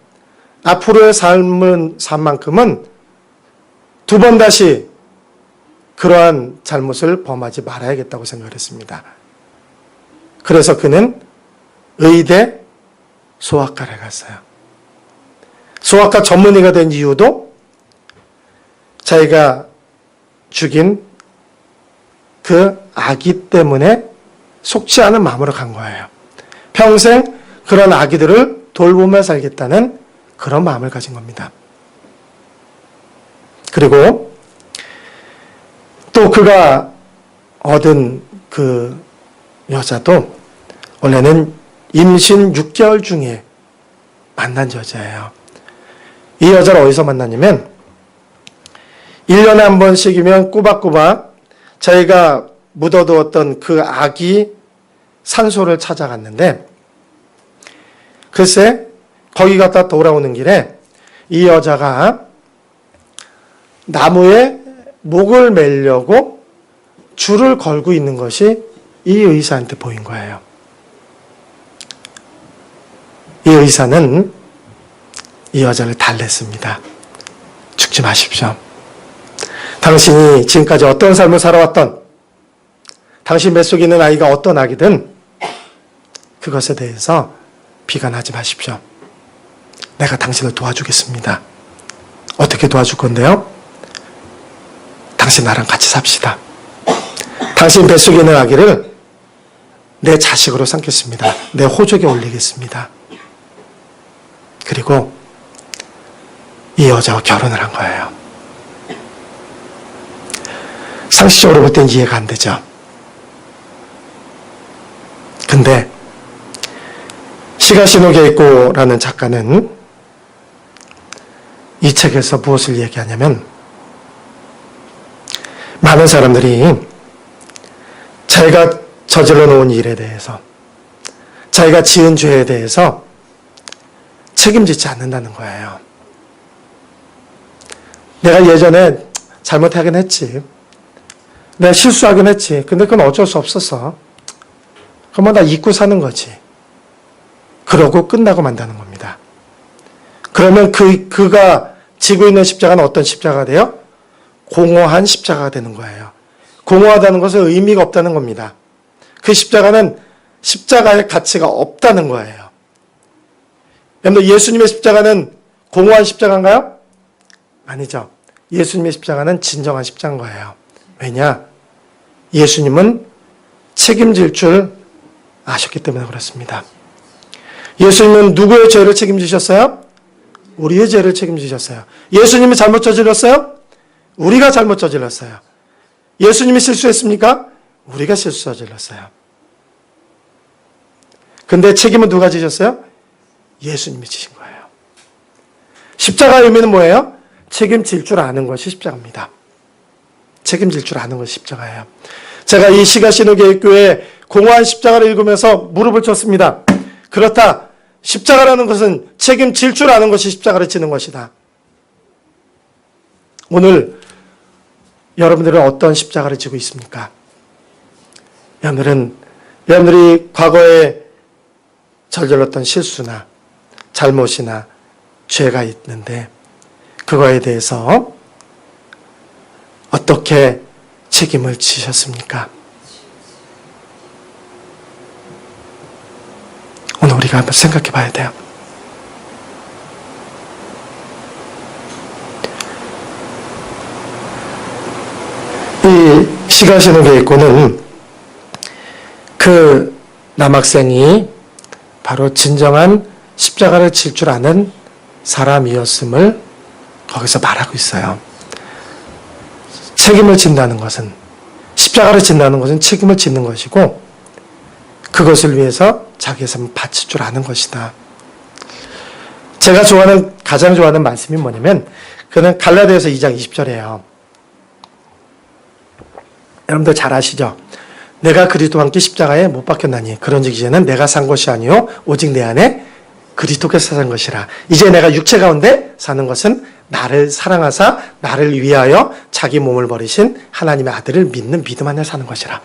앞으로의 삶만큼은 두 번 다시 그러한 잘못을 범하지 말아야겠다고 생각을 했습니다. 그래서 그는 의대 소아과를 갔어요. 소아과 전문의가 된 이유도 자기가 죽인 그 아기 때문에 속지 않은 마음으로 간 거예요. 평생 그런 아기들을 돌보며 살겠다는 그런 마음을 가진 겁니다. 그리고 또 그가 얻은 그 여자도 원래는 임신 6개월 중에 만난 여자예요. 이 여자를 어디서 만났냐면 1년에 한 번씩이면 꼬박꼬박 자기가 묻어두었던 그 아기 산소를 찾아갔는데 글쎄 거기 갔다 돌아오는 길에 이 여자가 나무에 목을 매려고 줄을 걸고 있는 것이 이 의사한테 보인 거예요. 이 의사는 이 여자를 달랬습니다. 죽지 마십시오. 당신이 지금까지 어떤 삶을 살아왔던 당신 뱃속에 있는 아이가 어떤 아기든 그것에 대해서 비관하지 마십시오. 내가 당신을 도와주겠습니다. 어떻게 도와줄 건데요? 당신 나랑 같이 삽시다. 당신 뱃속에 있는 아기를 내 자식으로 삼겠습니다. 내 호적에 올리겠습니다. 그리고 이 여자와 결혼을 한 거예요. 상식적으로 볼 땐 이해가 안 되죠. 근데 시가시노게이코라는 작가는 이 책에서 무엇을 얘기하냐면, 많은 사람들이 자기가 저질러 놓은 일에 대해서, 자기가 지은 죄에 대해서 책임지지 않는다는 거예요. 내가 예전에 잘못하긴 했지. 내가 실수하긴 했지. 근데 그건 어쩔 수 없었어. 그러면 나 잊고 사는 거지. 그러고 끝나고 만다는 겁니다. 그러면 그가 지고 있는 십자가는 어떤 십자가가 돼요? 공허한 십자가가 되는 거예요. 공허하다는 것은 의미가 없다는 겁니다. 그 십자가는 십자가의 가치가 없다는 거예요. 여러분, 예수님의 십자가는 공허한 십자가인가요? 아니죠. 예수님의 십자가는 진정한 십자가인 거예요. 왜냐? 예수님은 책임질 줄 아셨기 때문에 그렇습니다. 예수님은 누구의 죄를 책임지셨어요? 우리의 죄를 책임지셨어요. 예수님이 잘못 저질렀어요? 우리가 잘못 저질렀어요. 예수님이 실수했습니까? 우리가 실수 저질렀어요. 근데 책임은 누가 지셨어요? 예수님이 지신 거예요. 십자가의 의미는 뭐예요? 책임질 줄 아는 것이 십자가입니다. 책임질 줄 아는 것이 십자가예요. 제가 이 시가시노게이교회 공허한 십자가를 읽으면서 무릎을 쳤습니다. 그렇다. 십자가라는 것은 책임질 줄 아는 것이 십자가를 지는 것이다. 오늘 여러분들은 어떤 십자가를 지고 있습니까? 여러분들이 과거에 저질렀던 실수나 잘못이나 죄가 있는데 그거에 대해서 어떻게 책임을 지셨습니까? 오늘 우리가 한번 생각해 봐야 돼요. 이 시가시노게이코는 그 남학생이 바로 진정한 십자가를 질 줄 아는 사람이었음을 거기서 말하고 있어요. 책임을 진다는 것은, 십자가를 진다는 것은 책임을 짓는 것이고 그것을 위해서 자기의 삶을 바칠 줄 아는 것이다. 제가 가장 좋아하는 말씀이 뭐냐면 그는 갈라디아서 2장 20절이에요. 여러분들 잘 아시죠? 내가 그리스도와 함께 십자가에 못 박혔나니 그런즉 이제는 내가 산 것이 아니요 오직 내 안에 그리스도께서 산 것이라. 이제 내가 육체 가운데 사는 것은 나를 사랑하사 나를 위하여 자기 몸을 버리신 하나님의 아들을 믿는 믿음 안에 사는 것이라.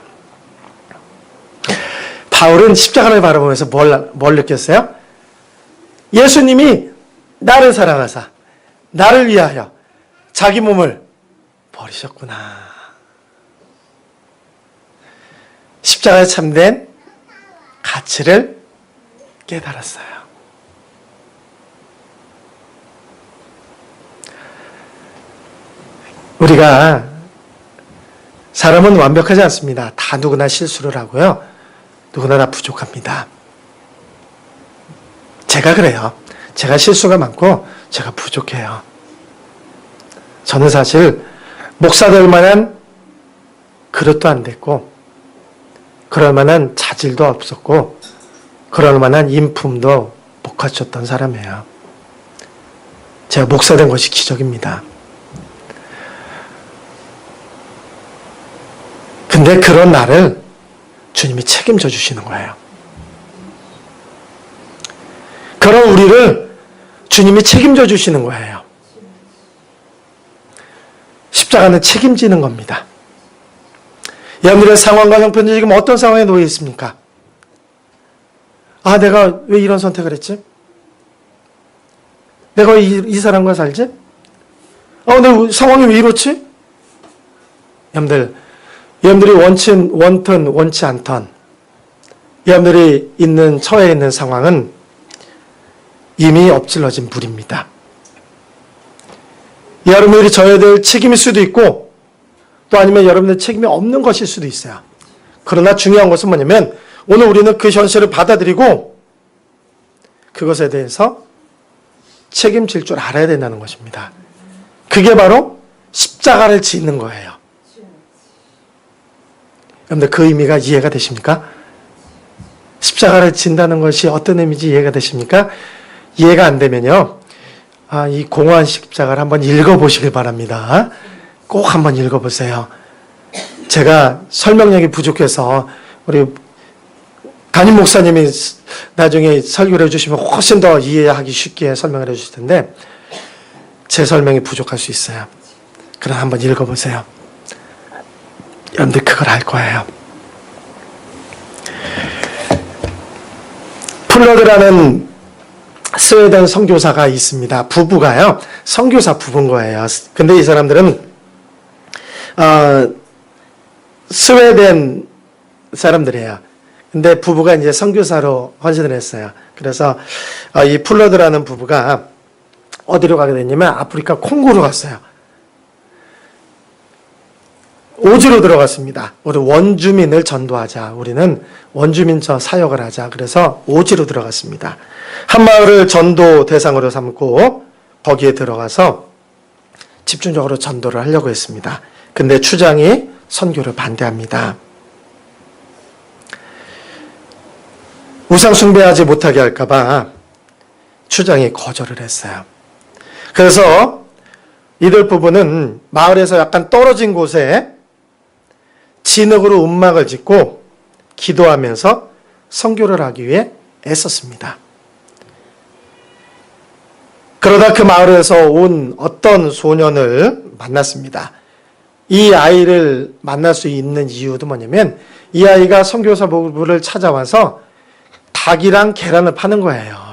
바울은 십자가를 바라보면서 뭘 느꼈어요? 예수님이 나를 사랑하사 나를 위하여 자기 몸을 버리셨구나. 십자가에 참된 가치를 깨달았어요. 우리가 사람은 완벽하지 않습니다. 다 누구나 실수를 하고요. 누구나 다 부족합니다. 제가 그래요. 제가 실수가 많고 제가 부족해요. 저는 사실 목사 될 만한 그릇도 안 됐고 그럴 만한 자질도 없었고 그럴 만한 인품도 못 갖췄던 사람이에요. 제가 목사 된 것이 기적입니다. 근데 그런 나를 주님이 책임져 주시는 거예요. 그런 우리를 주님이 책임져 주시는 거예요. 십자가는 책임지는 겁니다. 여러분들의 상황과 형편이 지금 어떤 상황에 놓여 있습니까? 아, 내가 왜 이런 선택을 했지? 내가 왜 이 사람과 살지? 내 상황이 왜 이렇지? 여러분들이 원튼 원치 않던 여러분들이 처해 있는 상황은 이미 엎질러진 물입니다. 여러분들이 져야 될 책임일 수도 있고 또 아니면 여러분들 책임이 없는 것일 수도 있어요. 그러나 중요한 것은 뭐냐면 오늘 우리는 그 현실을 받아들이고 그것에 대해서 책임질 줄 알아야 된다는 것입니다. 그게 바로 십자가를 짓는 거예요. 여러분들 그 의미가 이해가 되십니까? 십자가를 진다는 것이 어떤 의미인지 이해가 되십니까? 이해가 안 되면요. 이 공허한 십자가를 한번 읽어보시길 바랍니다. 꼭 한번 읽어보세요. 제가 설명력이 부족해서 우리 담임 목사님이 나중에 설교를 해주시면 훨씬 더 이해하기 쉽게 설명을 해주실 텐데 제 설명이 부족할 수 있어요. 그럼 한번 읽어보세요. 여러분들 그걸 알 거예요. 플러드라는 스웨덴 선교사가 있습니다. 부부가요. 선교사 부부인 거예요. 근데 이 사람들은 스웨덴 사람들이에요. 근데 부부가 이제 선교사로 헌신을 했어요. 그래서 이 플러드라는 부부가 어디로 가게 됐냐면 아프리카 콩고로 갔어요. 오지로 들어갔습니다. 우리 원주민을 전도하자. 우리는 원주민 사역을 하자. 그래서 오지로 들어갔습니다. 한 마을을 전도 대상으로 삼고 거기에 들어가서 집중적으로 전도를 하려고 했습니다. 근데 추장이 선교를 반대합니다. 우상 숭배하지 못하게 할까봐 추장이 거절을 했어요. 그래서 이들 부부는 마을에서 약간 떨어진 곳에 진흙으로 움막을 짓고 기도하면서 선교를 하기 위해 애썼습니다. 그러다 그 마을에서 온 어떤 소년을 만났습니다. 이 아이를 만날 수 있는 이유도 뭐냐면 이 아이가 선교사 부부를 찾아와서 닭이랑 계란을 파는 거예요.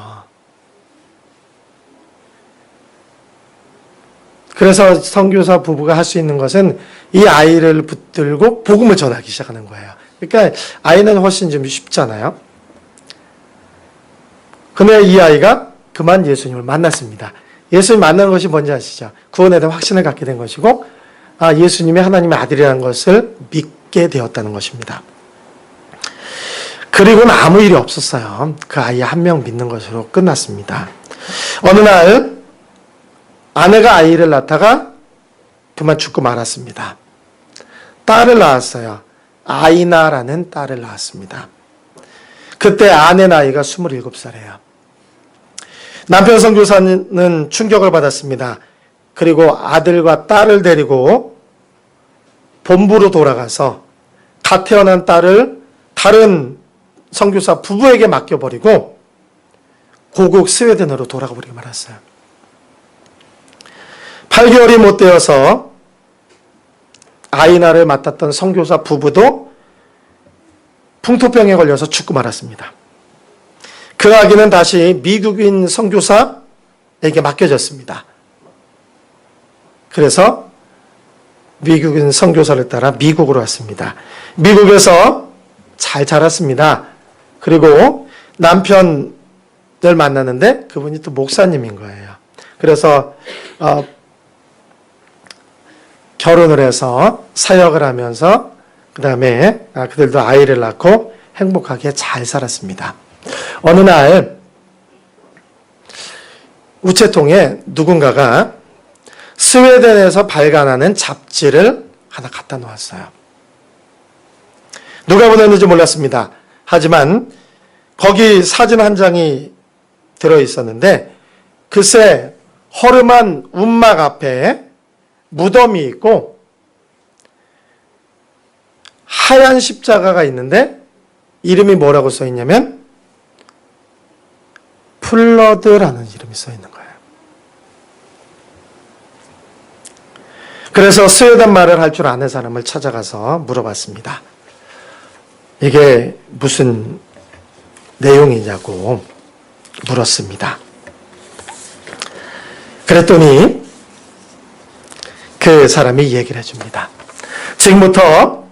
그래서 선교사 부부가 할 수 있는 것은 이 아이를 붙들고 복음을 전하기 시작하는 거예요. 그러니까 아이는 훨씬 좀 쉽잖아요. 근데 이 아이가 그만 예수님을 만났습니다. 예수님 만난 것이 뭔지 아시죠? 구원에 대한 확신을 갖게 된 것이고 예수님이 하나님의 아들이라는 것을 믿게 되었다는 것입니다. 그리고는 아무 일이 없었어요. 그 아이 한 명 믿는 것으로 끝났습니다. 어느 날 아내가 아이를 낳다가 그만 죽고 말았습니다. 딸을 낳았어요. 아이나라는 딸을 낳았습니다. 그때 아내 나이가 27살이에요. 남편 선교사는 충격을 받았습니다. 그리고 아들과 딸을 데리고 본부로 돌아가서 갓 태어난 딸을 다른 선교사 부부에게 맡겨버리고 고국 스웨덴으로 돌아가 버리고 말았어요. 8개월이 못 되어서 아이나를 맡았던 선교사 부부도 풍토병에 걸려서 죽고 말았습니다. 그 아기는 다시 미국인 선교사에게 맡겨졌습니다. 그래서 미국인 선교사를 따라 미국으로 왔습니다. 미국에서 잘 자랐습니다. 그리고 남편을 만났는데 그분이 또 목사님인 거예요. 그래서 결혼을 해서 사역을 하면서 그 다음에 그들도 아이를 낳고 행복하게 잘 살았습니다. 어느 날 우체통에 누군가가 스웨덴에서 발간하는 잡지를 하나 갖다 놓았어요. 누가 보냈는지 몰랐습니다. 하지만 거기 사진 한 장이 들어있었는데 글쎄 허름한 움막 앞에 무덤이 있고 하얀 십자가가 있는데 이름이 뭐라고 써 있냐면 플러드라는 이름이 써 있는 거예요. 그래서 스웨덴 말을 할 줄 아는 사람을 찾아가서 물어봤습니다. 이게 무슨 내용이냐고 물었습니다. 그랬더니 그 사람이 얘기를 해줍니다. 지금부터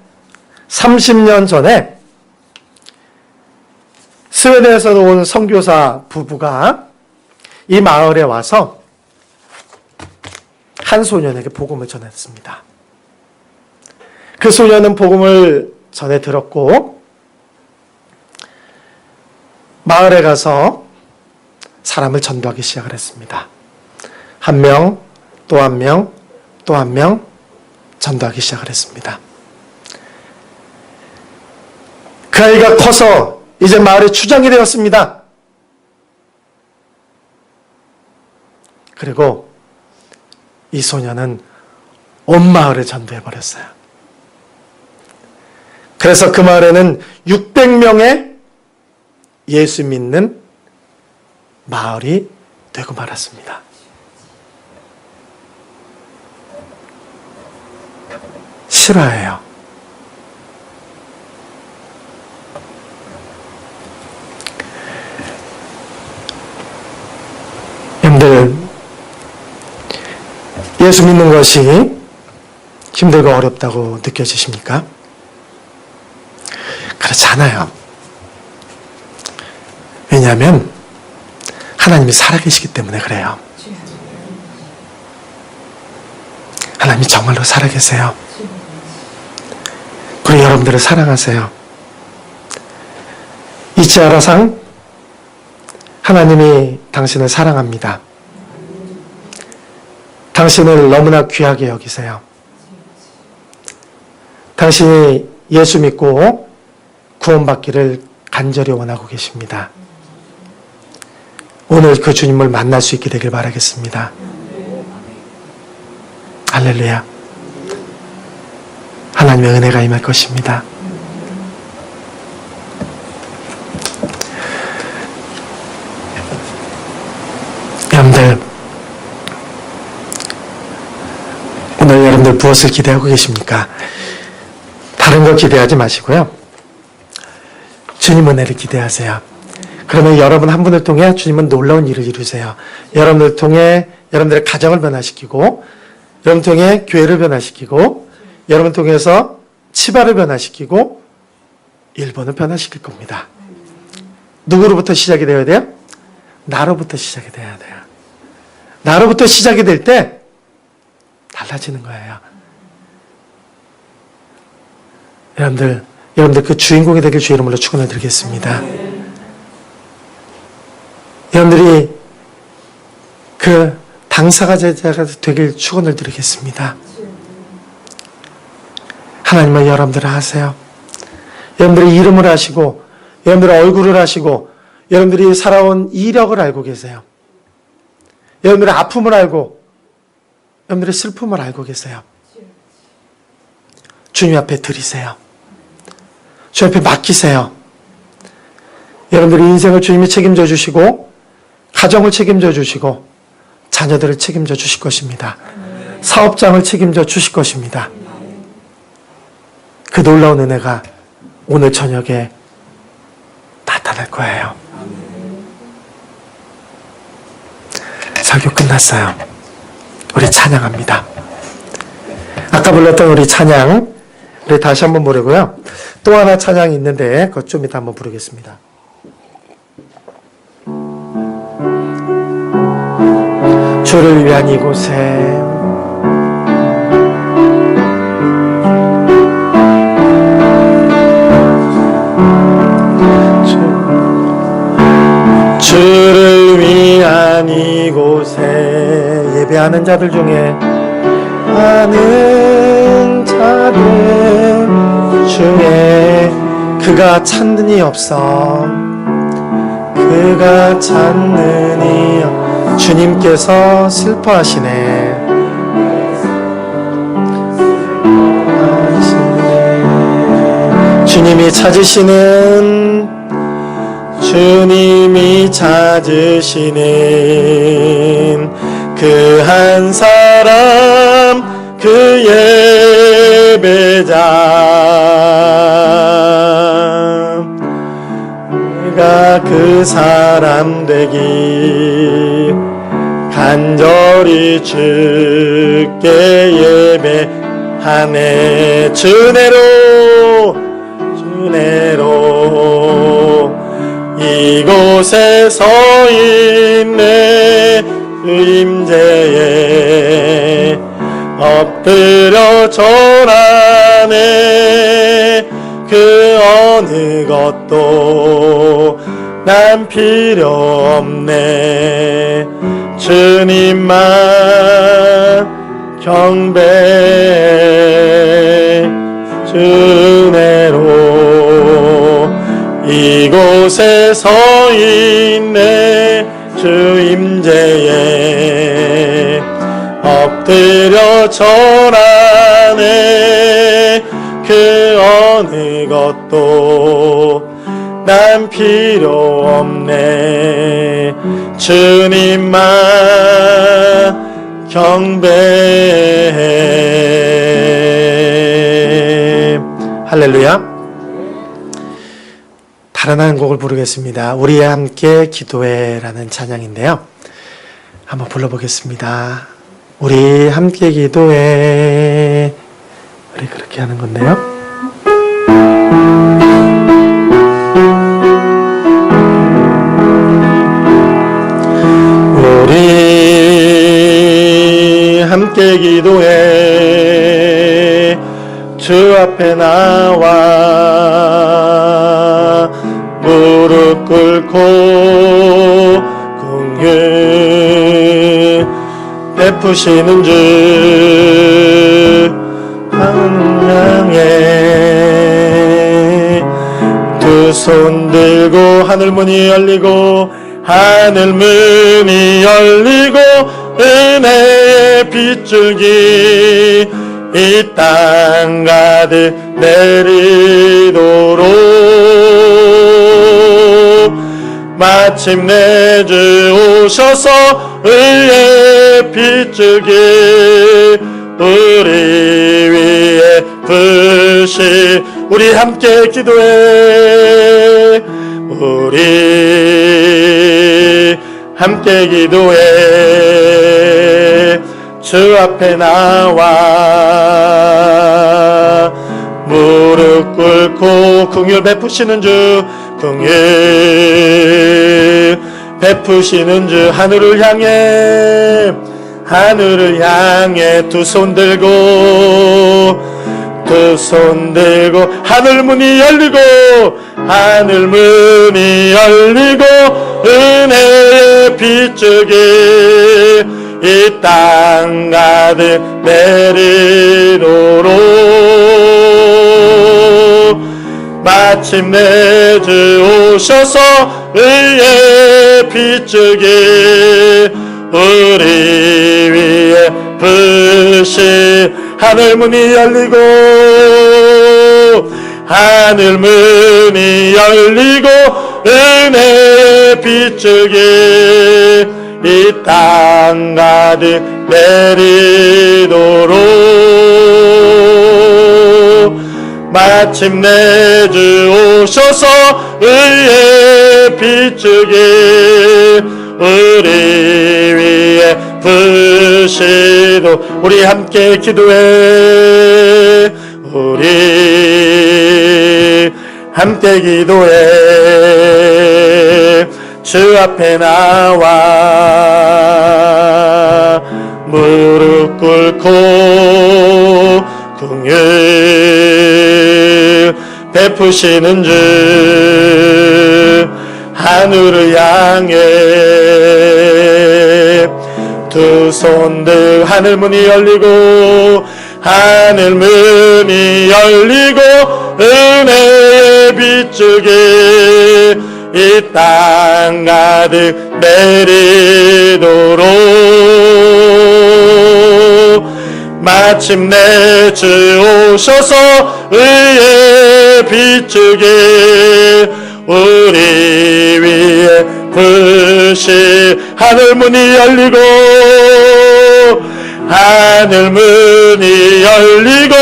30년 전에 스웨덴에서 온 선교사 부부가 이 마을에 와서 한 소년에게 복음을 전했습니다. 그 소년은 복음을 전해 들었고 마을에 가서 사람을 전도하기 시작을 했습니다. 한 명, 또 한 명, 또 한 명 전도하기 시작을 했습니다. 그 아이가 커서 이제 마을의 추장이 되었습니다. 그리고 이 소녀는 온 마을을 전도해버렸어요. 그래서 그 마을에는 600명의 예수 믿는 마을이 되고 말았습니다. 실화예요. 여러분들, 예수 믿는 것이 힘들고 어렵다고 느껴지십니까? 그렇지 않아요. 왜냐하면 하나님이 살아계시기 때문에 그래요. 하나님이 정말로 살아계세요. 그리고 여러분들을 사랑하세요. 잊지 않아상 하나님이 당신을 사랑합니다. 당신을 너무나 귀하게 여기세요. 당신이 예수 믿고 구원받기를 간절히 원하고 계십니다. 오늘 그 주님을 만날 수 있게 되길 바라겠습니다. 할렐루야. 하나님의 은혜가 임할 것입니다. 여러분들, 오늘 여러분들 무엇을 기대하고 계십니까? 다른 거 기대하지 마시고요. 주님 은혜를 기대하세요. 그러면 여러분 한 분을 통해 주님은 놀라운 일을 이루세요. 여러분을 통해 여러분들의 가정을 변화시키고, 여러분 통해 교회를 변화시키고, 여러분 통해서 치바를 변화시키고, 일본을 변화시킬 겁니다. 누구로부터 시작이 되어야 돼요? 나로부터 시작이 돼야 돼요. 나로부터 시작이 될 때 달라지는 거예요. 여러분들 그 주인공이 되길 주 이름으로 축원을 드리겠습니다. 여러분들이 그 당사가 제자가 되길 축원을 드리겠습니다. 하나님은 여러분들을 아세요. 여러분들의 이름을 아시고, 여러분들의 얼굴을 아시고, 여러분들이 살아온 이력을 알고 계세요. 여러분들의 아픔을 알고, 여러분들의 슬픔을 알고 계세요. 주님 앞에 드리세요. 주님 앞에 맡기세요. 여러분들의 인생을 주님이 책임져 주시고, 가정을 책임져 주시고, 자녀들을 책임져 주실 것입니다. 사업장을 책임져 주실 것입니다. 그 놀라운 은혜가 오늘 저녁에 나타날 거예요. 설교 끝났어요. 우리 찬양합니다. 아까 불렀던 우리 찬양, 우리 다시 한번 부르고요. 또 하나 찬양이 있는데 그것 좀 이따 한번 부르겠습니다. 주를 위한 이곳에 주를 위한 이곳에 예배하는 자들 중에 많은 자들 중에 그가 찾는 이 없어 그가 찾는 이 주님께서 슬퍼하시네. 주님이 찾으시는 주님이 찾으시는 그 한 사람 그 예배자 내가 그 사람 되기 간절히 주께 예배하네. 주내로 이곳에 서 있네. 그 임재에 엎드려 절하네. 그 어느 것도 난 필요 없네. 주님만 경배 주내로 이곳에 서 있네 주 임재에 엎드려 절하네 그 어느 것도 난 필요 없네 주님만 경배해. 할렐루야. 다른 한 곡을 부르겠습니다. 우리 함께 기도해라는 찬양인데요. 한번 불러보겠습니다. 우리 함께 기도해. 우리 그렇게 하는 건데요. 우리 함께 기도해. 주 앞에 나와 무릎 꿇고 긍휼 베푸시는 주 향해 두 손 들고 하늘 문이 열리고 하늘 문이 열리고 은혜의 빗줄기 이 땅 가득 내리도록 마침내 주 오셔서 의의 빗줄기 우리 위에 부시. 우리 함께 기도해. 우리 함께 기도해. 주 앞에 나와 무릎 꿇고 긍휼 베푸시는 주 긍휼 베푸시는 주 하늘을 향해 두 손 들고 하늘 문이 열리고 은혜의 빗줄기 이 땅 가득 내리도록 마침내 주 오셔서 의의 빗줄기 우리 위에 부시. 하늘 문이 열리고 은혜의 빗줄기 이 땅 가득 내리도록 마침내 주 오셔서 의의 빗줄기 우리 위에 부시도. 우리 함께 기도해. 우리 함께 기도해. 주 앞에 나와 무릎 꿇고 긍휼 베푸시는 주 하늘을 향해 두 손 들 하늘 문이 열리고 은혜의 빗줄기 이 땅 가득 내리도록 마침내 주 오셔서 의의 빗줄기 우리 위에 부시. 하늘 문이 열리고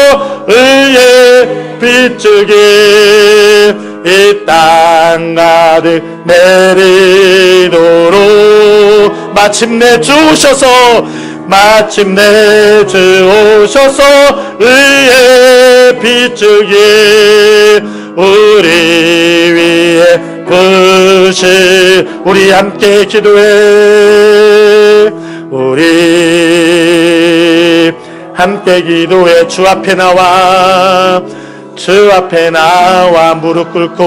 의의 빗줄기 이 땅 가득 내리도록 마침내 주 오셔서 의의 빗줄기 우리 위에 부시. 우리 함께 기도해. 우리 함께 기도해. 주 앞에 나와 무릎 꿇고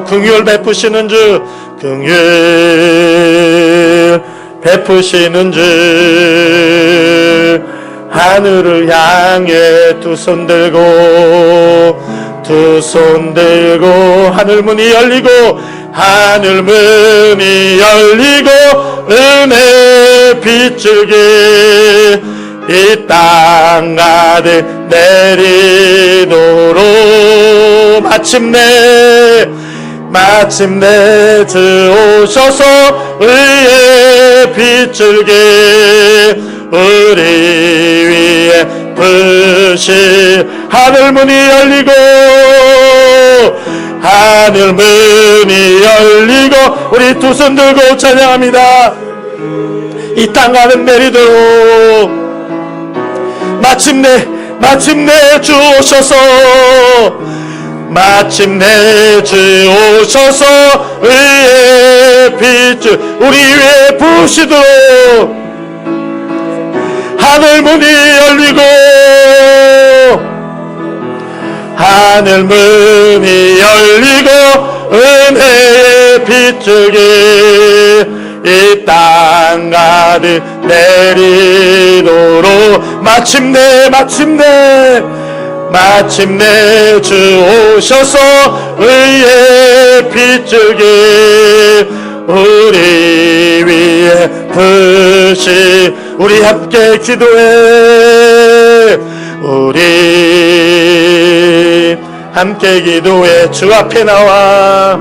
긍휼 베푸시는 주 긍휼 베푸시는 주 하늘을 향해 두 손 들고 하늘 문이 열리고 하늘 문이 열리고 은혜 빗줄기 이 땅 가득 내리도록 마침내 주 오셔서 의의 빗줄기 우리 위에 부시 하늘 문이 열리고 우리 두 손 들고 찬양합니다. 이 땅 가득 내리도록 마침내 주 오셔서 의의 빛을 우리 위에 부으시도록 하늘 문이 열리고 은혜의 빗줄기 이 땅 가득 내리도록 마침내 주 오셔서 의의 빗줄기 우리 위에 부시 우리 함께 기도해 주 앞에 나와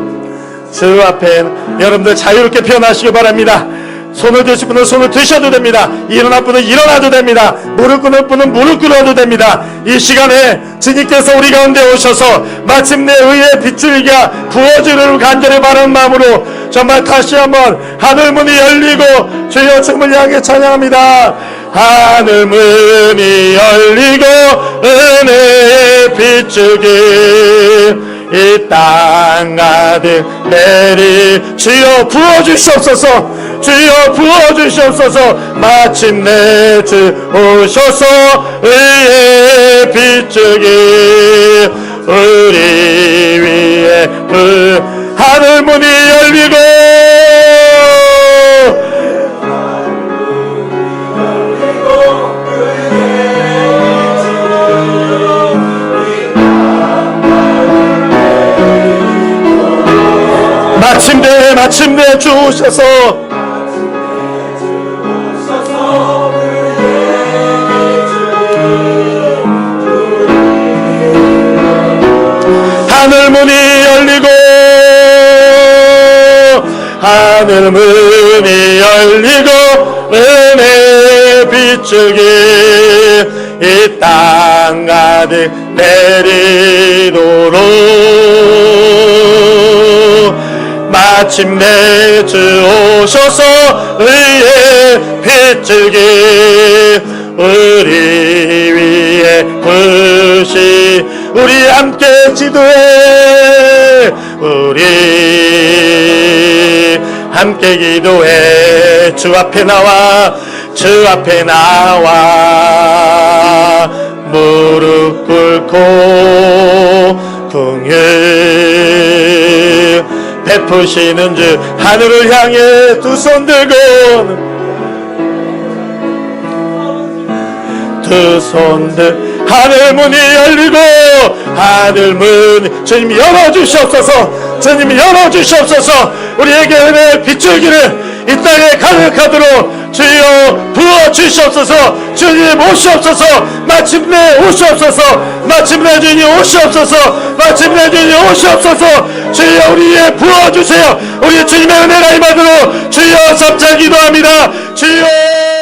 주 앞에 여러분들 자유롭게 표현하시기 바랍니다. 손을 드실 분은 손을 드셔도 됩니다. 일어날 분은 일어나도 됩니다. 무릎 꿇을 분은 무릎 꿇어도 됩니다. 이 시간에 주님께서 우리 가운데 오셔서 마침내 의의 빗줄기가 부어지를 간절히 바라는 마음으로 정말 다시 한번 하늘 문이 열리고 주여 주님을 향해 찬양합니다. 하늘 문이 열리고 은혜의 빗줄기 이 땅 가득 주여 부어주시옵소서 마침내 주 오셔서 의의 빗줄기 우리 위에 하늘 문이 열리고 마침내 주 오셔서 하늘 문이 열리고 은혜 빗줄기 이 땅 가득 내리도록 마침내 주 오셔서 의의 빗줄기 우리 위에 부시 우리 함께 기도해 함께 기도해 주 앞에 나와 무릎 꿇고 긍휼 베푸시는 주 하늘을 향해 두 손 들고 하늘 문이 열리고 주님 열어주시옵소서 우리에게 은혜의 빗줄기를 이 땅에 가득하도록 주여 부어주시옵소서 주님 오시옵소서 마침내 주님 오시옵소서 주여 우리에 부어주세요 우리 주님의 은혜가 임하도록 주여 삼차 기도합니다 주여